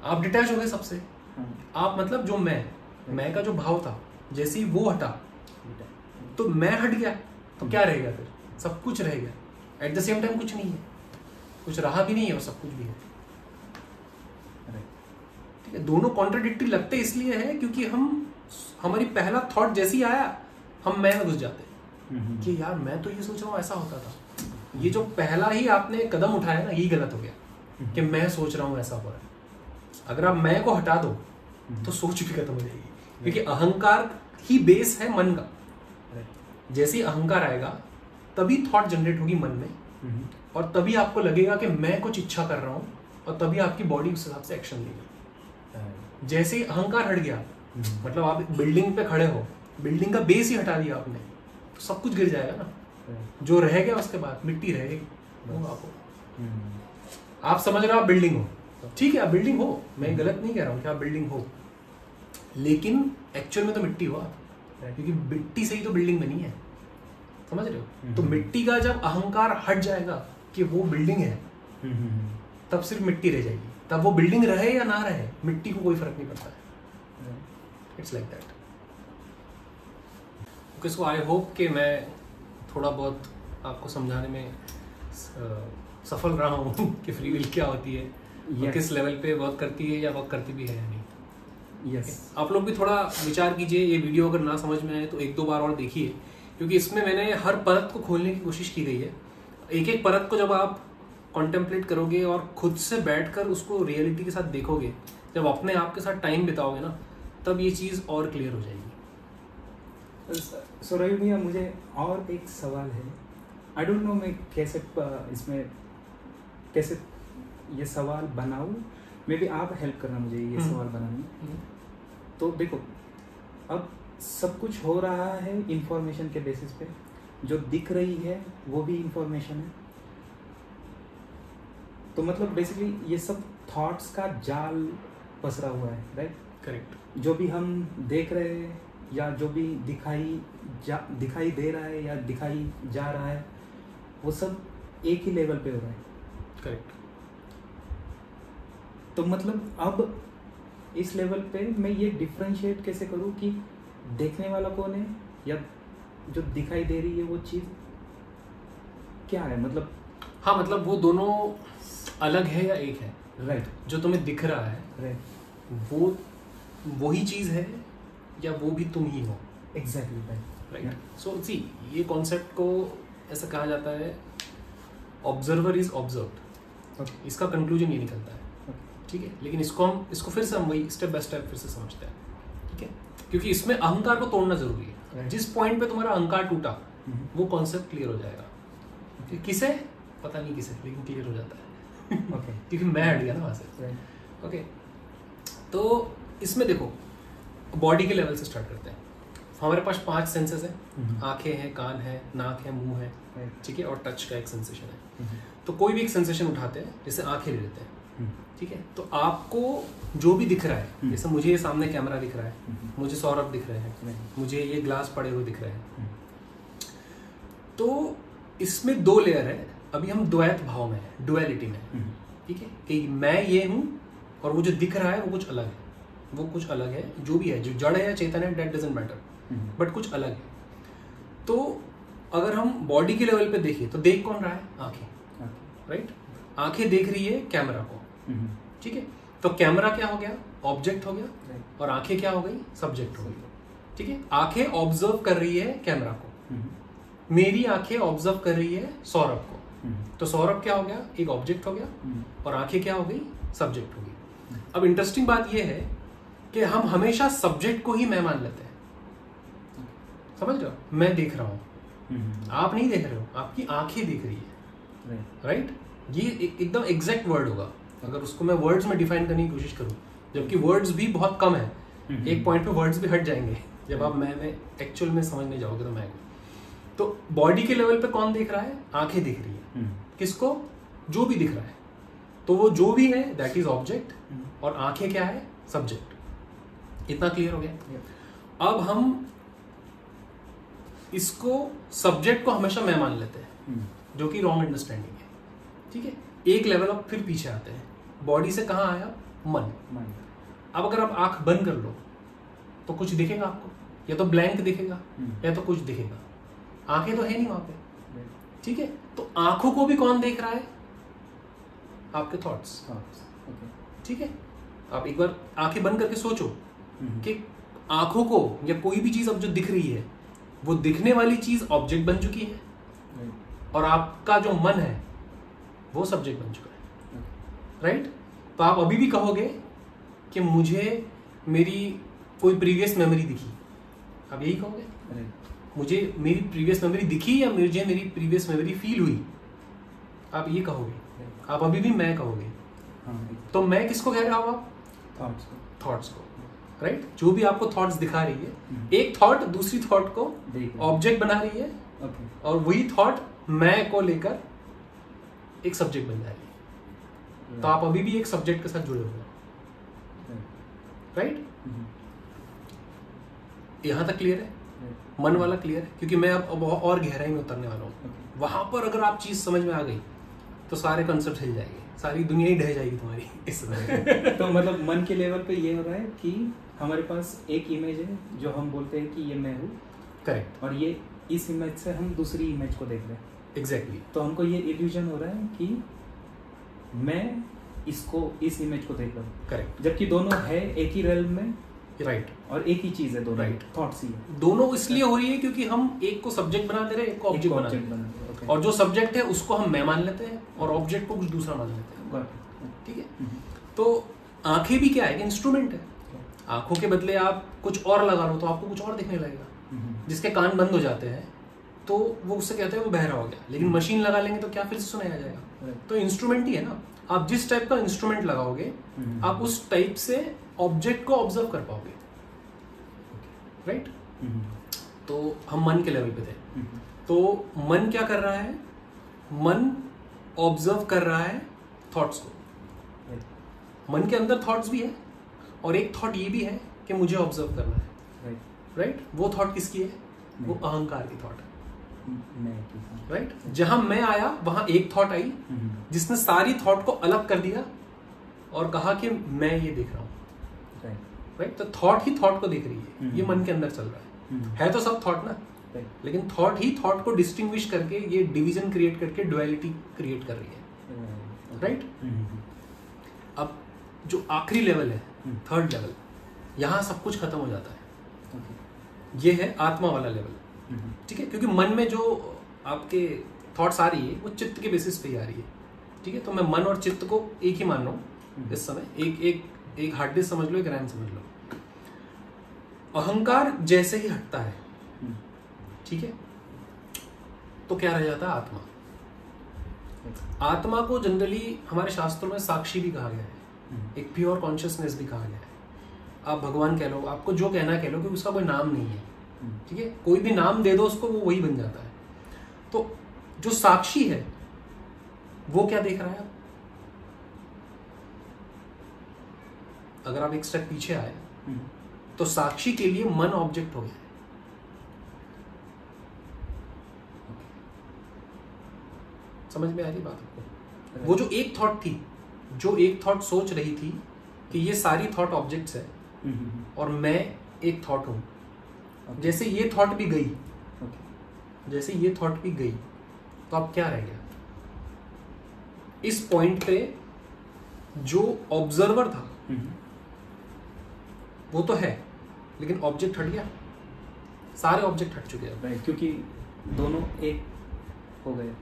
S1: आप डिटैच हो गए सबसे, आप मतलब जो मैं का जो भाव था, जैसे ही वो हटा तो मैं हट गया, तो क्या रहेगा फिर? सब कुछ रह गया। एट द सेम टाइम कुछ नहीं है, कुछ रहा भी नहीं है और सब कुछ भी है। ठीक है, दोनों कॉन्ट्राडिक्टरी लगते इसलिए है क्योंकि हमारी पहला थॉट जैसे ही आया हम मैं में घुस जाते कि यार मैं तो ये सोच रहा हूँ ऐसा होता था। ये जो पहला ही आपने कदम उठाया ना, यही गलत हो गया कि मैं सोच रहा हूँ ऐसा हो रहा है। अगर आप मैं को हटा दो तो सोच भी खत्म हो जाएगी, क्योंकि अहंकार ही बेस है मन का। जैसे ही अहंकार आएगा तभी थॉट जनरेट होगी मन में, और तभी आपको लगेगा कि मैं कुछ इच्छा कर रहा हूँ, और तभी आपकी बॉडी उस हिसाब से एक्शन लेगी। जैसे ही अहंकार हट गया, मतलब आप बिल्डिंग पे खड़े हो, बिल्डिंग का बेस ही हटा दिया आपने, तो सब कुछ गिर जाएगा ना। जो रह गया उसके बाद मिट्टी रहेगी। आप समझ रहे हो आप बिल्डिंग हो, ठीक है, आप बिल्डिंग हो, मैं गलत नहीं कह रहा हूँ कि आप बिल्डिंग हो, लेकिन एक्चुअल में तो मिट्टी हो आप, क्योंकि मिट्टी से ही तो बिल्डिंग बनी है। समझ रहे हो? तो मिट्टी का जब अहंकार हट जाएगा कि वो बिल्डिंग है, तब सिर्फ मिट्टी रह जाएगी। तब वो बिल्डिंग रहे या ना रहे, मिट्टी को कोई फर्क नहीं पड़ता है। It's like that. Okay, so I hope कि मैं थोड़ा बहुत आपको समझाने में सफल रहा हूँ कि फ्री विल क्या होती है, और किस लेवल पे वर्क करती है या वर्क करती भी है या नहीं। आप लोग भी थोड़ा विचार कीजिए। ये वीडियो अगर ना समझ में आए तो एक दो बार और देखिए, क्योंकि इसमें मैंने हर परत को खोलने की कोशिश की गई है। एक एक परत को जब आप कॉन्टेम्पलेट करोगे और खुद से बैठकर उसको रियलिटी के साथ देखोगे, जब अपने आप के साथ टाइम बिताओगे ना, तब ये चीज़ और क्लियर हो जाएगी।
S2: सो रवि भैया, मुझे और एक सवाल है। आई डोंट नो मैं कैसे ये सवाल बनाऊं, मे बी आप हेल्प करना मुझे ये सवाल बनाने में। तो देखो, अब सब कुछ हो रहा है इंफॉर्मेशन के बेसिस पे, जो दिख रही है वो भी इंफॉर्मेशन है। तो मतलब बेसिकली ये सब थॉट्स का जाल पसरा हुआ है, राइट?
S1: करेक्ट।
S2: जो भी हम देख रहे हैं या जो भी दिखाई दे रहा है या दिखाई जा रहा है, वो सब एक ही लेवल पे हो रहा है।
S1: करेक्ट।
S2: तो मतलब अब इस लेवल पे मैं ये डिफरेंशिएट कैसे करूँ कि देखने वाला कौन है या जो दिखाई दे रही है वो चीज़ क्या है? मतलब
S1: हाँ, मतलब वो दोनों अलग है या एक है,
S2: राइट?
S1: जो तुम्हें दिख रहा है,
S2: राइट,
S1: वो वही चीज है या वो भी तुम ही हो।
S2: Exactly
S1: right. सो सी ये कॉन्सेप्ट को ऐसा कहा जाता है ऑब्जर्वर इज ऑब्जर्व्ड। इसका कंक्लूजन ये निकलता है, ठीक है। लेकिन इसको फिर से हम वही स्टेप बाय स्टेप फिर से समझते हैं, ठीक है। क्योंकि इसमें अहंकार को तोड़ना जरूरी है। जिस पॉइंट पे तुम्हारा अहंकार टूटा वो कॉन्सेप्ट क्लियर हो जाएगा। किसे पता नहीं किसे, लेकिन क्लियर हो जाता है क्योंकि मैं हट गया ना वहां से। ओके, तो इसमें देखो बॉडी के लेवल से स्टार्ट करते हैं। हमारे पास 5 सेंसेस हैं, आंखें हैं, कान है, नाक है, मुंह है, ठीक है, और टच का एक सेंसेशन है। तो कोई भी एक सेंसेशन उठाते हैं, जैसे आंखें ले लेते हैं, ठीक है। तो आपको जो भी दिख रहा है, जैसे मुझे ये सामने कैमरा दिख रहा है, मुझे सौरभ दिख रहे हैं, मुझे ये ग्लास पड़े हुए दिख रहे हैं, तो इसमें 2 लेयर है। अभी हम द्वैत भाव में है, डुअलिटी में, ठीक है, कि मैं ये हूं और वो जो दिख रहा है वो कुछ अलग है, वो कुछ अलग है, जो भी है, जो जड़ है या चेतन है, दैट डजंट मैटर, बट कुछ अलग है। तो अगर हम बॉडी के लेवल पे देखें तो देख कौन रहा है? आंखें, राइट। आंखें देख रही है कैमरा को, ठीक है। तो कैमरा क्या हो गया? ऑब्जेक्ट हो गया, और आंखें क्या हो गई? सब्जेक्ट हो गई, ठीक है। आंखें ऑब्जर्व कर रही है कैमरा को, मेरी आंखें ऑब्जर्व कर रही है सौरभ को, तो सौरभ क्या हो गया? एक ऑब्जेक्ट हो गया, और आंखें क्या हो गई? सब्जेक्ट हो गई। अब इंटरेस्टिंग बात यह है कि हम हमेशा सब्जेक्ट को ही मैं मान लेते हैं, समझ रहे हो? मैं देख रहा हूं, आप नहीं देख रहे हो, आपकी आंखें देख रही है, राइट। ये एकदम एग्जैक्ट वर्ड होगा अगर उसको मैं वर्ड्स में डिफाइन करने की कोशिश करूं, जबकि वर्ड्स भी बहुत कम है। एक पॉइंट पे वर्ड्स भी हट जाएंगे जब आप मैं एक्चुअल में समझने जाओगे। तो मैं तो बॉडी के लेवल पे कौन देख रहा है? आंखें देख रही है, किसको? जो भी दिख रहा है। तो वो जो भी है दैट इज ऑब्जेक्ट, और आंखें क्या है? सब्जेक्ट। इतना क्लियर हो गया। अब हम इसको सब्जेक्ट को हमेशा मैं मान लेते हैं, जो कि रॉन्ग अंडरस्टैंडिंग है, ठीक है। एक लेवल अब फिर पीछे आते हैं, बॉडी से कहाँ आया? मन। अब अगर आप आंख बंद कर लो तो कुछ दिखेगा आपको, या तो ब्लैंक दिखेगा या तो कुछ दिखेगा। आंखें तो है नहीं वहां पे, ठीक है। तो आंखों को भी कौन देख रहा है? आपके थॉट्स, ठीक है। आप एक बार आंखें बंद करके सोचो कि आंखों को या कोई भी चीज अब जो दिख रही है, वो दिखने वाली चीज ऑब्जेक्ट बन चुकी है, और आपका जो मन है वो सब्जेक्ट बन चुका है, राइट। तो आप अभी भी कहोगे कि मुझे मेरी कोई प्रीवियस मेमोरी दिखी, आप यही कहोगे? मुझे मेरी प्रीवियस मेमोरी दिखी या मुझे मेरी प्रीवियस मेमोरी फील हुई, आप ये कहोगे। आप अभी भी मैं कहोगे। तो मैं किसको कह रहा हूं? आप थॉट्स को, राइट। जो भी आपको थॉट्स दिखा रही है, एक थॉट दूसरी थॉट को ऑब्जेक्ट बना रही है, और वही थॉट मैं को लेकर एक सब्जेक्ट बन जा रही है। तो आप अभी भी एक सब्जेक्ट के साथ जुड़े हुए हो, राइट। यहां तक क्लियर है? मन वाला क्लियर है? क्योंकि मैं अब और गहराई में उतरने वाला हूँ। वहां पर अगर आप चीज समझ में आ गई तो सारे कंसेप्ट हिल जाएंगे, सारी दुनिया ही ढह जाएगी तुम्हारी इस
S2: तो मतलब मन के लेवल पे ये हो रहा है कि हमारे पास एक इमेज है जो हम बोलते हैं कि ये मैं हूँ,
S1: करेक्ट,
S2: और ये इस इमेज से हम दूसरी इमेज को देख रहे हैं।
S1: एग्जैक्टली।
S2: तो हमको ये इल्यूजन हो रहा है कि मैं इसको, इस इमेज को देख रहा हूँ,
S1: करेक्ट,
S2: जबकि दोनों है एक ही रेल में,
S1: राइट,
S2: और एक ही चीज है दोनों,
S1: राइट।
S2: थॉट्स ही है।
S1: दोनों इसलिए हो रही है क्योंकि हम एक को सब्जेक्ट बना दे रहे हैं, एक को ऑब्जेक्ट बना दे रहे हैं, और जो सब्जेक्ट है उसको हम मैं मान लेते हैं, और ऑब्जेक्ट को कुछ दूसरा मान लेते हैं, ठीक है। तो आंखें भी क्या है? इंस्ट्रूमेंट है। आंखों के बदले आप कुछ और लगा लो तो आपको कुछ और दिखने लगेगा। जिसके कान बंद हो जाते हैं तो वो उससे कहते हैं वो बहरा हो गया, लेकिन मशीन लगा लेंगे तो क्या फिर से सुनाया जाएगा? तो इंस्ट्रूमेंट ही है ना। आप जिस टाइप का इंस्ट्रूमेंट लगाओगे आप उस टाइप से ऑब्जेक्ट को ऑब्जर्व कर पाओगे, राइट। तो हम मन के लेवल पे थे। तो मन क्या कर रहा है? मन ऑब्जर्व कर रहा है थॉट्स को। मन के अंदर थॉट्स भी है, और एक थॉट ये भी है कि मुझे ऑब्जर्व करना है, राइट। वो थॉट किसकी है? वो अहंकार की थॉट है, राइट। जहां मैं आया वहां एक थॉट आई जिसने सारी थॉट को अलग कर दिया और कहा कि मैं ये देख रहा हूं, राइट। तो थॉट ही थॉट को देख रही है, ये मन के अंदर चल रहा है तो सब थॉट ना, लेकिन थॉट ही थॉट को डिस्टिंग्विश करके ये डिवीजन क्रिएट करके डुअलिटी क्रिएट कर रही है, राइट। अब जो आखिरी लेवल है, थर्ड लेवल, यहाँ सब कुछ खत्म हो जाता है। ये है आत्मा वाला लेवल, ठीक है, क्योंकि मन में जो आपके थॉट्स आ रही है वो चित्त के बेसिस पे ही आ रही है, ठीक है। तो मैं मन और चित्त को एक ही मान रहा हूँ इस समय, एक हार्ड डिस्क समझ लो, एक रैम समझ लो। अहंकार जैसे ही हटता है, ठीक है, तो क्या रह जाता है? आत्मा। आत्मा को जनरली हमारे शास्त्रों में साक्षी भी कहा गया है, एक प्योर कॉन्शियसनेस भी कहा गया है। आप भगवान कह लो, आपको जो कहना कह लो, कि उसका कोई नाम नहीं है, ठीक है, कोई भी नाम दे दो उसको, वो वही बन जाता है। तो जो साक्षी है वो क्या देख रहा है? अगर आप एक स्टेप पीछे आए तो साक्षी के लिए मन ऑब्जेक्ट हो गया है। समझ में आ रही बात आपको? वो जो एक थॉट थी, जो एक थॉट सोच रही थी कि ये सारी थॉट ऑब्जेक्ट्स है और मैं एक थॉट हूं, जैसे ये थॉट भी गई, जैसे ये थॉट भी गई, तो अब क्या रह गया? इस पॉइंट पे जो ऑब्जर्वर था वो तो है, लेकिन ऑब्जेक्ट हट गया, सारे ऑब्जेक्ट हट चुके हैं।
S2: राइट, क्योंकि दोनों एक हो गए।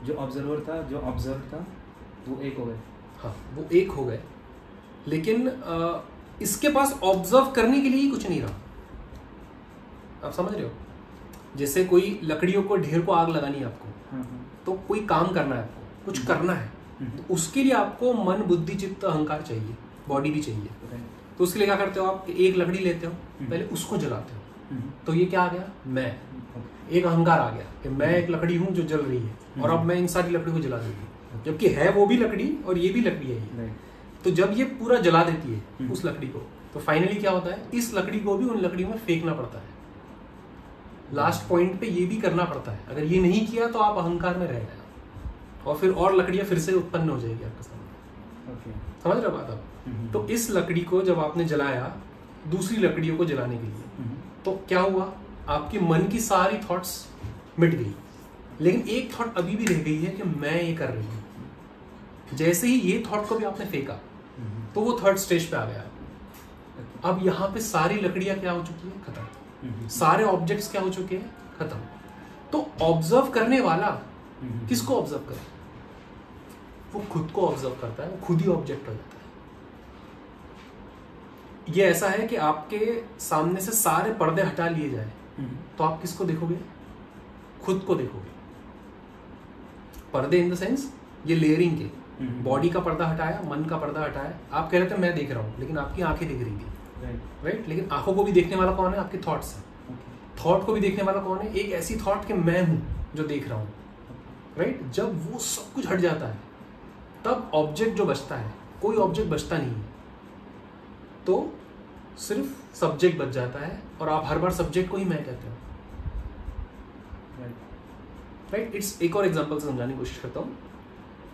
S2: जो ऑब्जर्वर था, जो ऑब्जर्व था, वो एक हो गए।
S1: हाँ, वो एक हो गए, लेकिन इसके पास ऑब्जर्व करने के लिए ही कुछ नहीं रहा। आप समझ रहे हो? जैसे कोई लकड़ियों को, ढेर को आग लगानी है आपको, तो कोई काम करना है आपको, कुछ करना है, तो उसके लिए आपको मन, बुद्धि, चित्त, अहंकार चाहिए, बॉडी भी चाहिए। तो उसके लिए क्या करते हो आप? एक लकड़ी लेते हो, पहले उसको जलाते हो, तो ये क्या आ गया? मैं। एक अहंकार आ गया कि मैं एक लकड़ी हूं जो जल रही है, और अब मैं इन सारी लकड़ी को जला दूंगी, जबकि है वो भी लकड़ी और ये भी लकड़ी है ये। तो जब ये पूरा जला देती है उस लकड़ी को, तो फाइनली क्या होता है? इस लकड़ी को भी उन लकड़ियों में फेंकना पड़ता है। लास्ट पॉइंट पे ये भी करना पड़ता है। अगर ये नहीं किया तो आप अहंकार में रह गए, और फिर और लकड़ियां फिर से उत्पन्न हो जाएगी आपके सामने। समझ रहे हो बात आप? तो इस लकड़ी को जब आपने जलाया दूसरी लकड़ियों को जलाने के लिए, तो क्या हुआ? आपके मन की सारी थॉट्स मिट गई, लेकिन एक थॉट अभी भी रह गई है कि मैं ये कर रही हूं। जैसे ही ये थॉट को भी आपने फेंका, तो वो थर्ड स्टेज पे आ गया। अब यहाँ पे सारी लकड़ियां क्या हो चुकी है? खत्म। सारे ऑब्जेक्ट्स क्या हो चुके हैं? खत्म। तो ऑब्जर्व करने वाला किसको ऑब्जर्व करे? वो खुद को ऑब्जर्व करता है, वो खुद ही ऑब्जेक्ट हो जाता है। ये ऐसा है कि आपके सामने से सारे पर्दे हटा लिए जाए, तो आप किसको देखोगे? खुद को देखोगे। पर्दे इन द सेंस ये लेयरिंग के, बॉडी का पर्दा हटाया, मन का पर्दा हटाया। आप कह रहे थे मैं देख रहा हूं, लेकिन आपकी आंखें देख रही थी, राइट? लेकिन आंखों को भी देखने वाला कौन है? आपके थॉट्स हैं। थॉट को भी देखने वाला कौन है? एक ऐसी थॉट कि मैं हूं जो देख रहा हूं, राइट? जब वो सब कुछ हट जाता है, तब ऑब्जेक्ट जो बचता है, कोई ऑब्जेक्ट बचता नहीं है, तो सिर्फ सब्जेक्ट बच जाता है, और आप हर बार सब्जेक्ट को ही मैं कहते हो, राइट? इट्स एक और एग्जांपल से समझाने की कोशिश करता हूँ।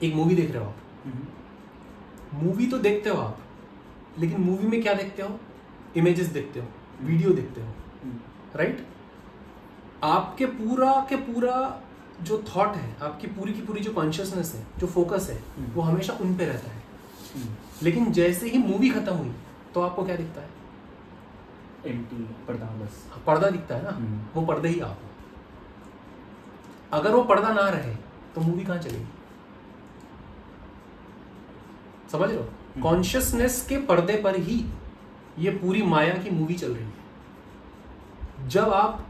S1: एक मूवी देख रहे हो आप, मूवी तो देखते हो आप, लेकिन मूवी में क्या देखते हो? इमेजेस देखते हो, वीडियो देखते हो, राइट? आपके पूरा के पूरा जो थॉट है, आपकी पूरी की पूरी जो कॉन्शियसनेस है, जो फोकस है, वो हमेशा उन पे रहता है। लेकिन जैसे ही मूवी खत्म हुई, तो आपको क्या दिखता है?
S2: एम्प्टी पर्दा, बस
S1: पर्दा दिखता है ना, वो पर्दे ही आप हो। अगर वो पर्दा ना रहे तो मूवी कहां चलेगी? समझ रहे हो? कॉन्शियसनेस के पर्दे पर ही ये पूरी माया की मूवी चल रही है। जब आप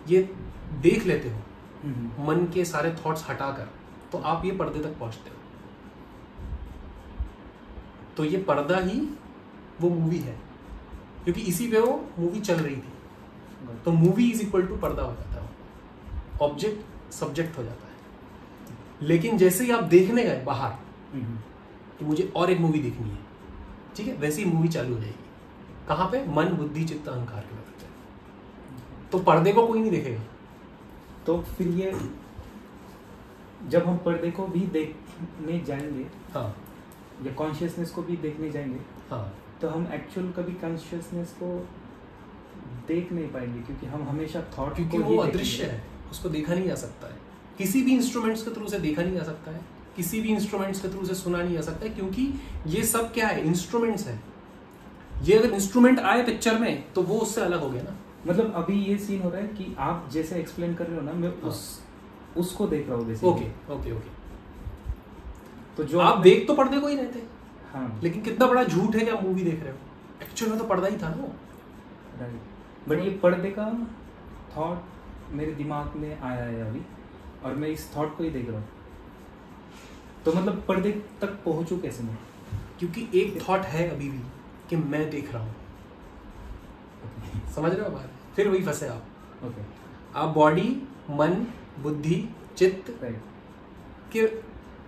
S1: ये देख लेते हो मन के सारे थॉट्स हटाकर, तो आप ये पर्दे तक पहुंचते हो। तो ये पर्दा ही वो मूवी है, क्योंकि इसी पे वो मूवी चल रही थी। तो मूवी इज इक्वल टू पर्दा हो जाता है, ऑब्जेक्ट सब्जेक्ट हो जाता है। लेकिन जैसे ही आप देखने गए बाहर कि मुझे और एक मूवी देखनी है, ठीक है, वैसे ही मूवी चालू हो जाएगी। कहाँ पे? मन, बुद्धि, चित्त, अहंकार के लेवल पे। तो पर्दे को कोई नहीं देखेगा।
S2: तो फिर ये जब हम पर्दे को भी देखने जाएंगे,
S1: हाँ,
S2: या कॉन्शियसनेस को भी देखने जाएंगे,
S1: हाँ,
S2: तो हम एक्चुअल कभी कॉन्शियसनेस को देख नहीं पाएंगे, क्योंकि हम हमेशा थॉट,
S1: क्योंकि वो अदृश्य है, उसको देखा नहीं जा सकता है। किसी भी इंस्ट्रूमेंट्स के थ्रू से देखा नहीं जा सकता है, किसी भी इंस्ट्रूमेंट्स के थ्रू उसे सुना नहीं जा सकता, क्योंकि ये सब क्या है, इंस्ट्रूमेंट्स है। ये अगर इंस्ट्रूमेंट आए पिक्चर में तो वो उससे अलग हो गया ना।
S2: मतलब अभी ये सीन हो रहा है कि आप जैसे एक्सप्लेन कर रहे हो ना, मैं उसको देख रहा हूँ बेसिकली।
S1: ओके।
S2: तो जो
S1: आप देख तो पर्दे को ही रहते,
S2: हाँ,
S1: लेकिन कितना बड़ा झूठ है कि आप मूवी देख रहे हो, एक्चुअल में तो पर्दा ही था ना वो।
S2: राइट। बट ये पर्दे का थॉट मेरे दिमाग में आया है अभी, और मैं इस थॉट को ही देख रहा हूँ। तो मतलब पर्दे तक पहुंचूं कैसे मैं?
S1: क्योंकि एक थॉट है अभी भी कि मैं देख रहा हूँ। समझ रहे हो बात? फिर वही फंसे आप।
S2: ओके।
S1: आप बॉडी, मन, बुद्धि, चित्त के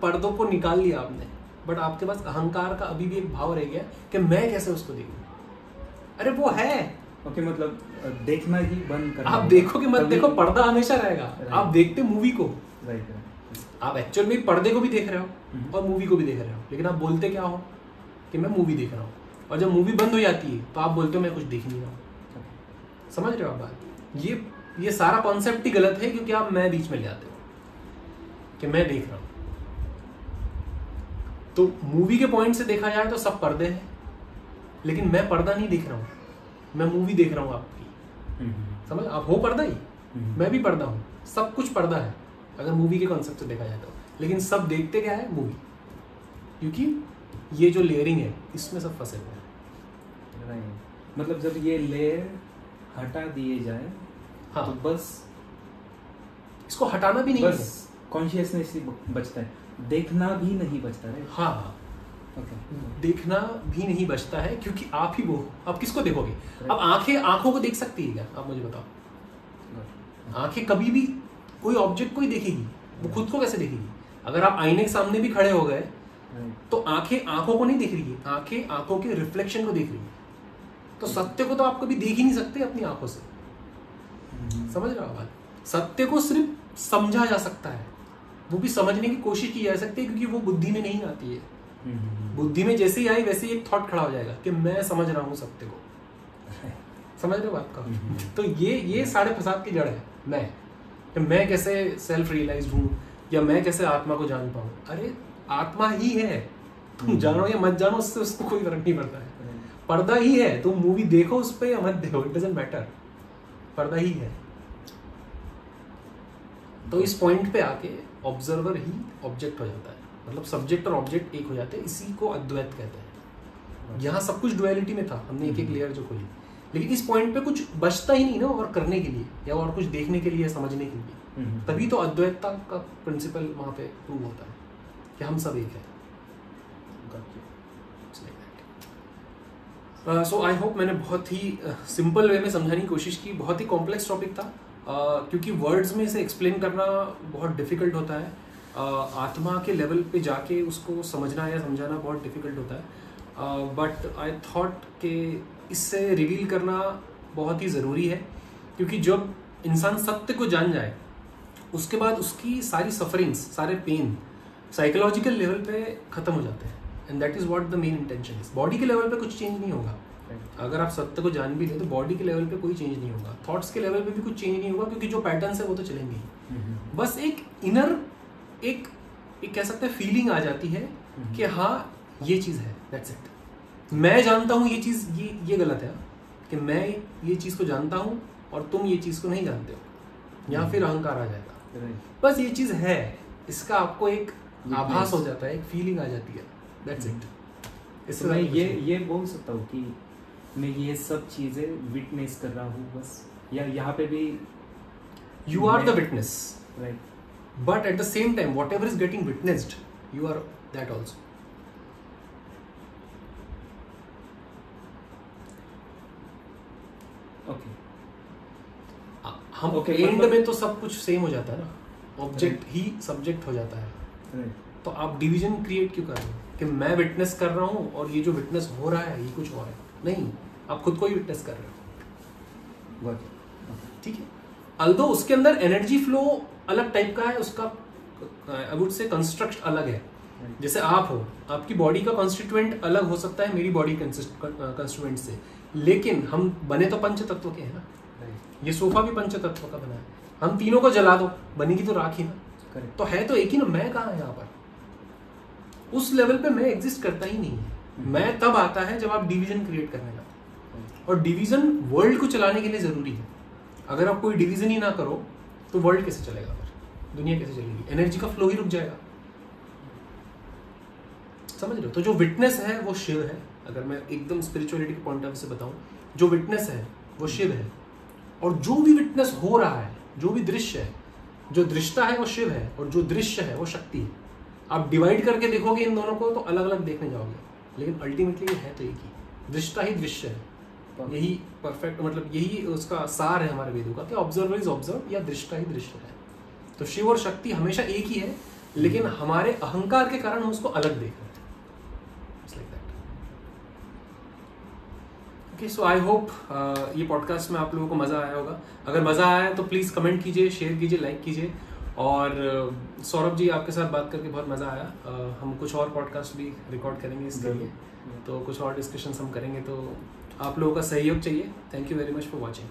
S1: पर्दों को निकाल लिया आपने, बट आपके पास अहंकार का अभी भी एक भाव रह गया कि मैं कैसे उसको देखूं। अरे वो है।
S2: ओके, मतलब देखना ही बंद करना।
S1: आप देखो कि मत देखो, पर्दा हमेशा रहेगा। आप देखते मूवी को,
S2: राइट।
S1: आप एक्चुअल में पर्दे को भी देख रहे हो और मूवी को भी देख रहे हो, लेकिन आप बोलते क्या हो कि मैं मूवी देख रहा हूँ, और जब मूवी बंद हो जाती है तो आप बोलते हो मैं कुछ देख नहीं रहा हूँ। समझ रहे हो आप बात? ये सारा कॉन्सेप्ट ही गलत है, क्योंकि आप मैं बीच में ले आते हो कि मैं देख रहा हूं। तो मूवी के पॉइंट से देखा जाए तो सब पर्दे हैं, लेकिन मैं पर्दा नहीं देख रहा हूं, मैं मूवी देख रहा हूं आपकी। समझ? आप हो पर्दा ही, मैं भी पर्दा हूं, सब कुछ पर्दा है अगर मूवी के कॉन्सेप्ट से देखा जाए तो। लेकिन सब देखते क्या है? मूवी। क्योंकि ये जो लेयरिंग है इसमें सब फंसे हुए हैं।
S2: मतलब जब ये लेयर हटा दिए जाए,
S1: हाँ,
S2: तो बस
S1: इसको हटाना भी नहीं है,
S2: बस कॉन्शियसनेस ही बचता है, देखना भी नहीं बचता है।
S1: हाँ,
S2: ओके।
S1: देखना भी नहीं बचता है, क्योंकि आप ही वो हो। आप किसको देखोगे? अब आंखें आंखों को देख सकती है क्या? आप मुझे बताओ। आंखें कभी भी कोई ऑब्जेक्ट को ही देखेगी, वो खुद को कैसे देखेगी? अगर आप आईने के सामने भी खड़े हो गए तो आंखें आंखों को नहीं देख रही है, आंखें आंखों के रिफ्लेक्शन को देख रही है। तो सत्य को तो आप कभी देख ही नहीं सकते अपनी आंखों से। समझ रहे हो बात? सत्य को सिर्फ समझा जा सकता है, वो भी समझने की कोशिश की जा सकती है, क्योंकि वो बुद्धि में नहीं आती है। बुद्धि में जैसे ही आई वैसे ही एक थॉट खड़ा हो जाएगा कि मैं समझ रहा हूं सत्य को। समझ रहे हो बात का? तो ये सारे फसाद की जड़ है। मैं कैसे सेल्फ रियलाइज्ड हूं, या मैं कैसे आत्मा को जान पाऊं। अरे आत्मा ही है, तुम जानो या मत जानो उससे उसको कोई फर्क नहीं पड़ता है। पर्दा ही है, तुम मूवी देखो उस पे या मत देखो, इट डजंट मैटर, पर्दा ही है। तो इस पॉइंट पे आके ऑब्जर्वर ही ऑब्जेक्ट हो जाता है, मतलब सब्जेक्ट और ऑब्जेक्ट एक हो जाते हैं। इसी को अद्वैत कहते हैं। यहाँ सब कुछ डुअलिटी में था, हमने एक एक लेयर जो खोली, लेकिन इस पॉइंट पे कुछ बचता ही नहीं ना और करने के लिए, या और कुछ देखने के लिए, समझने के लिए। तभी तो अद्वैतता का प्रिंसिपल वहां पे प्रूव होता है कि हम सब एक है। सो आई होप मैंने बहुत ही सिंपल वे में समझाने की कोशिश की। बहुत ही कॉम्प्लेक्स टॉपिक था, क्योंकि वर्ड्स में इसे एक्सप्लेन करना बहुत डिफिकल्ट होता है। आत्मा के लेवल पे जाके उसको समझना या समझाना बहुत डिफिकल्ट होता है। बट आई थॉट कि इससे रिवील करना बहुत ही ज़रूरी है, क्योंकि जब इंसान सत्य को जान जाए उसके बाद उसकी सारी सफरिंग्स, सारे पेन साइकोलॉजिकल लेवल पे ख़त्म हो जाते हैं। And that is what the main intention is. Body के लेवल पे कुछ चेंज नहीं होगा। अगर आप सत्य को जान भी लें तो बॉडी के लेवल पे कोई चेंज नहीं होगा, थॉट्स के लेवल पे भी कुछ चेंज नहीं होगा, क्योंकि जो पैटर्न्स है वो तो चलेंगे ही। बस एक इनर एक कह सकते हैं फीलिंग आ जाती है कि हाँ ये चीज़ है, दैट्स इट। मैं जानता हूँ ये चीज़, ये गलत है कि मैं ये चीज़ को जानता हूँ और तुम ये चीज़ को नहीं जानते हो, या फिर अहंकार आ जाएगा। बस ये चीज़ है, इसका आपको एक आभास हो जाता है, एक फीलिंग आ जाती है, दैट्स इट।
S2: इसमें मैं ये बोल सकता हूँ कि मैं ये सब चीजें विटनेस कर रहा हूँ बस, या यहाँ पे भी
S1: you are the witness,
S2: right,
S1: but at the same time whatever is getting witnessed you are that also.
S2: Okay.
S1: हम एंड में तो सब कुछ सेम हो जाता है ना, ऑब्जेक्ट ही सब्जेक्ट हो जाता है। तो आप डिवीजन क्रिएट क्यों कर रहे हो कि मैं विटनेस कर रहा हूँ और ये जो विटनेस हो रहा है ये कुछ और है? नहीं, आप खुद को ही विटनेस कर रहे हो। ठीक है, अल्दो उसके अंदर एनर्जी फ्लो अलग टाइप का है, उसका आई वुड से कंस्ट्रक्ट अलग है। जैसे आप हो, आपकी बॉडी का कॉन्स्टिट्यूएंट अलग हो सकता है मेरी बॉडी कंस्टिट्यूएंट से, लेकिन हम बने तो पंच तत्व के हैं ना। ये सोफा भी पंच तत्व का बना है, हम तीनों को जला दो बनेगी तो राख ही ना। तो है तो एक ही ना, मैं कहाँ है यहाँ पर? उस लेवल पे मैं एग्जिस्ट करता ही नहीं है। मैं तब आता है जब आप डिवीजन क्रिएट करने लगो, और डिवीजन वर्ल्ड को चलाने के लिए जरूरी है। अगर आप कोई डिवीजन ही ना करो तो वर्ल्ड कैसे चलेगा, फिर दुनिया कैसे चलेगी, एनर्जी का फ्लो ही रुक जाएगा। समझ रहे हो? तो जो विटनेस है वो शिव है। अगर मैं एकदम स्पिरिचुअलिटी के पॉइंट ऑफ व्यू से बताऊं, जो विटनेस है वो शिव है, और जो भी विटनेस हो रहा है, जो भी दृश्य है, जो दृश्यता है वो शिव है, और जो दृश्य है वो शक्ति है। आप डिवाइड करके देखोगे इन दोनों को तो अलग अलग देखने जाओगे, लेकिन अल्टीमेटली ये है तो एक ही, दृश्यता ही दृश्य है। यही परफेक्ट, मतलब यही उसका सार है हमारे वेदों का, कि ऑब्जर्वर इज ऑब्जर्व, या दृश्यता ही दृश्य है। तो शिव और शक्ति हमेशा एक ही है, लेकिन हमारे अहंकार के कारण हम उसको अलग देख रहे हैं। ओके, सो आई होप ये पॉडकास्ट में आप लोगों को मज़ा आया होगा। अगर मज़ा आया तो प्लीज़ कमेंट कीजिए, शेयर कीजिए, लाइक कीजिए। और सौरभ जी, आपके साथ बात करके बहुत मज़ा आया। हम कुछ और पॉडकास्ट भी रिकॉर्ड करेंगे इसके लिए, तो कुछ और डिस्कशंस हम करेंगे, तो आप लोगों का सहयोग चाहिए। Thank you very much for watching.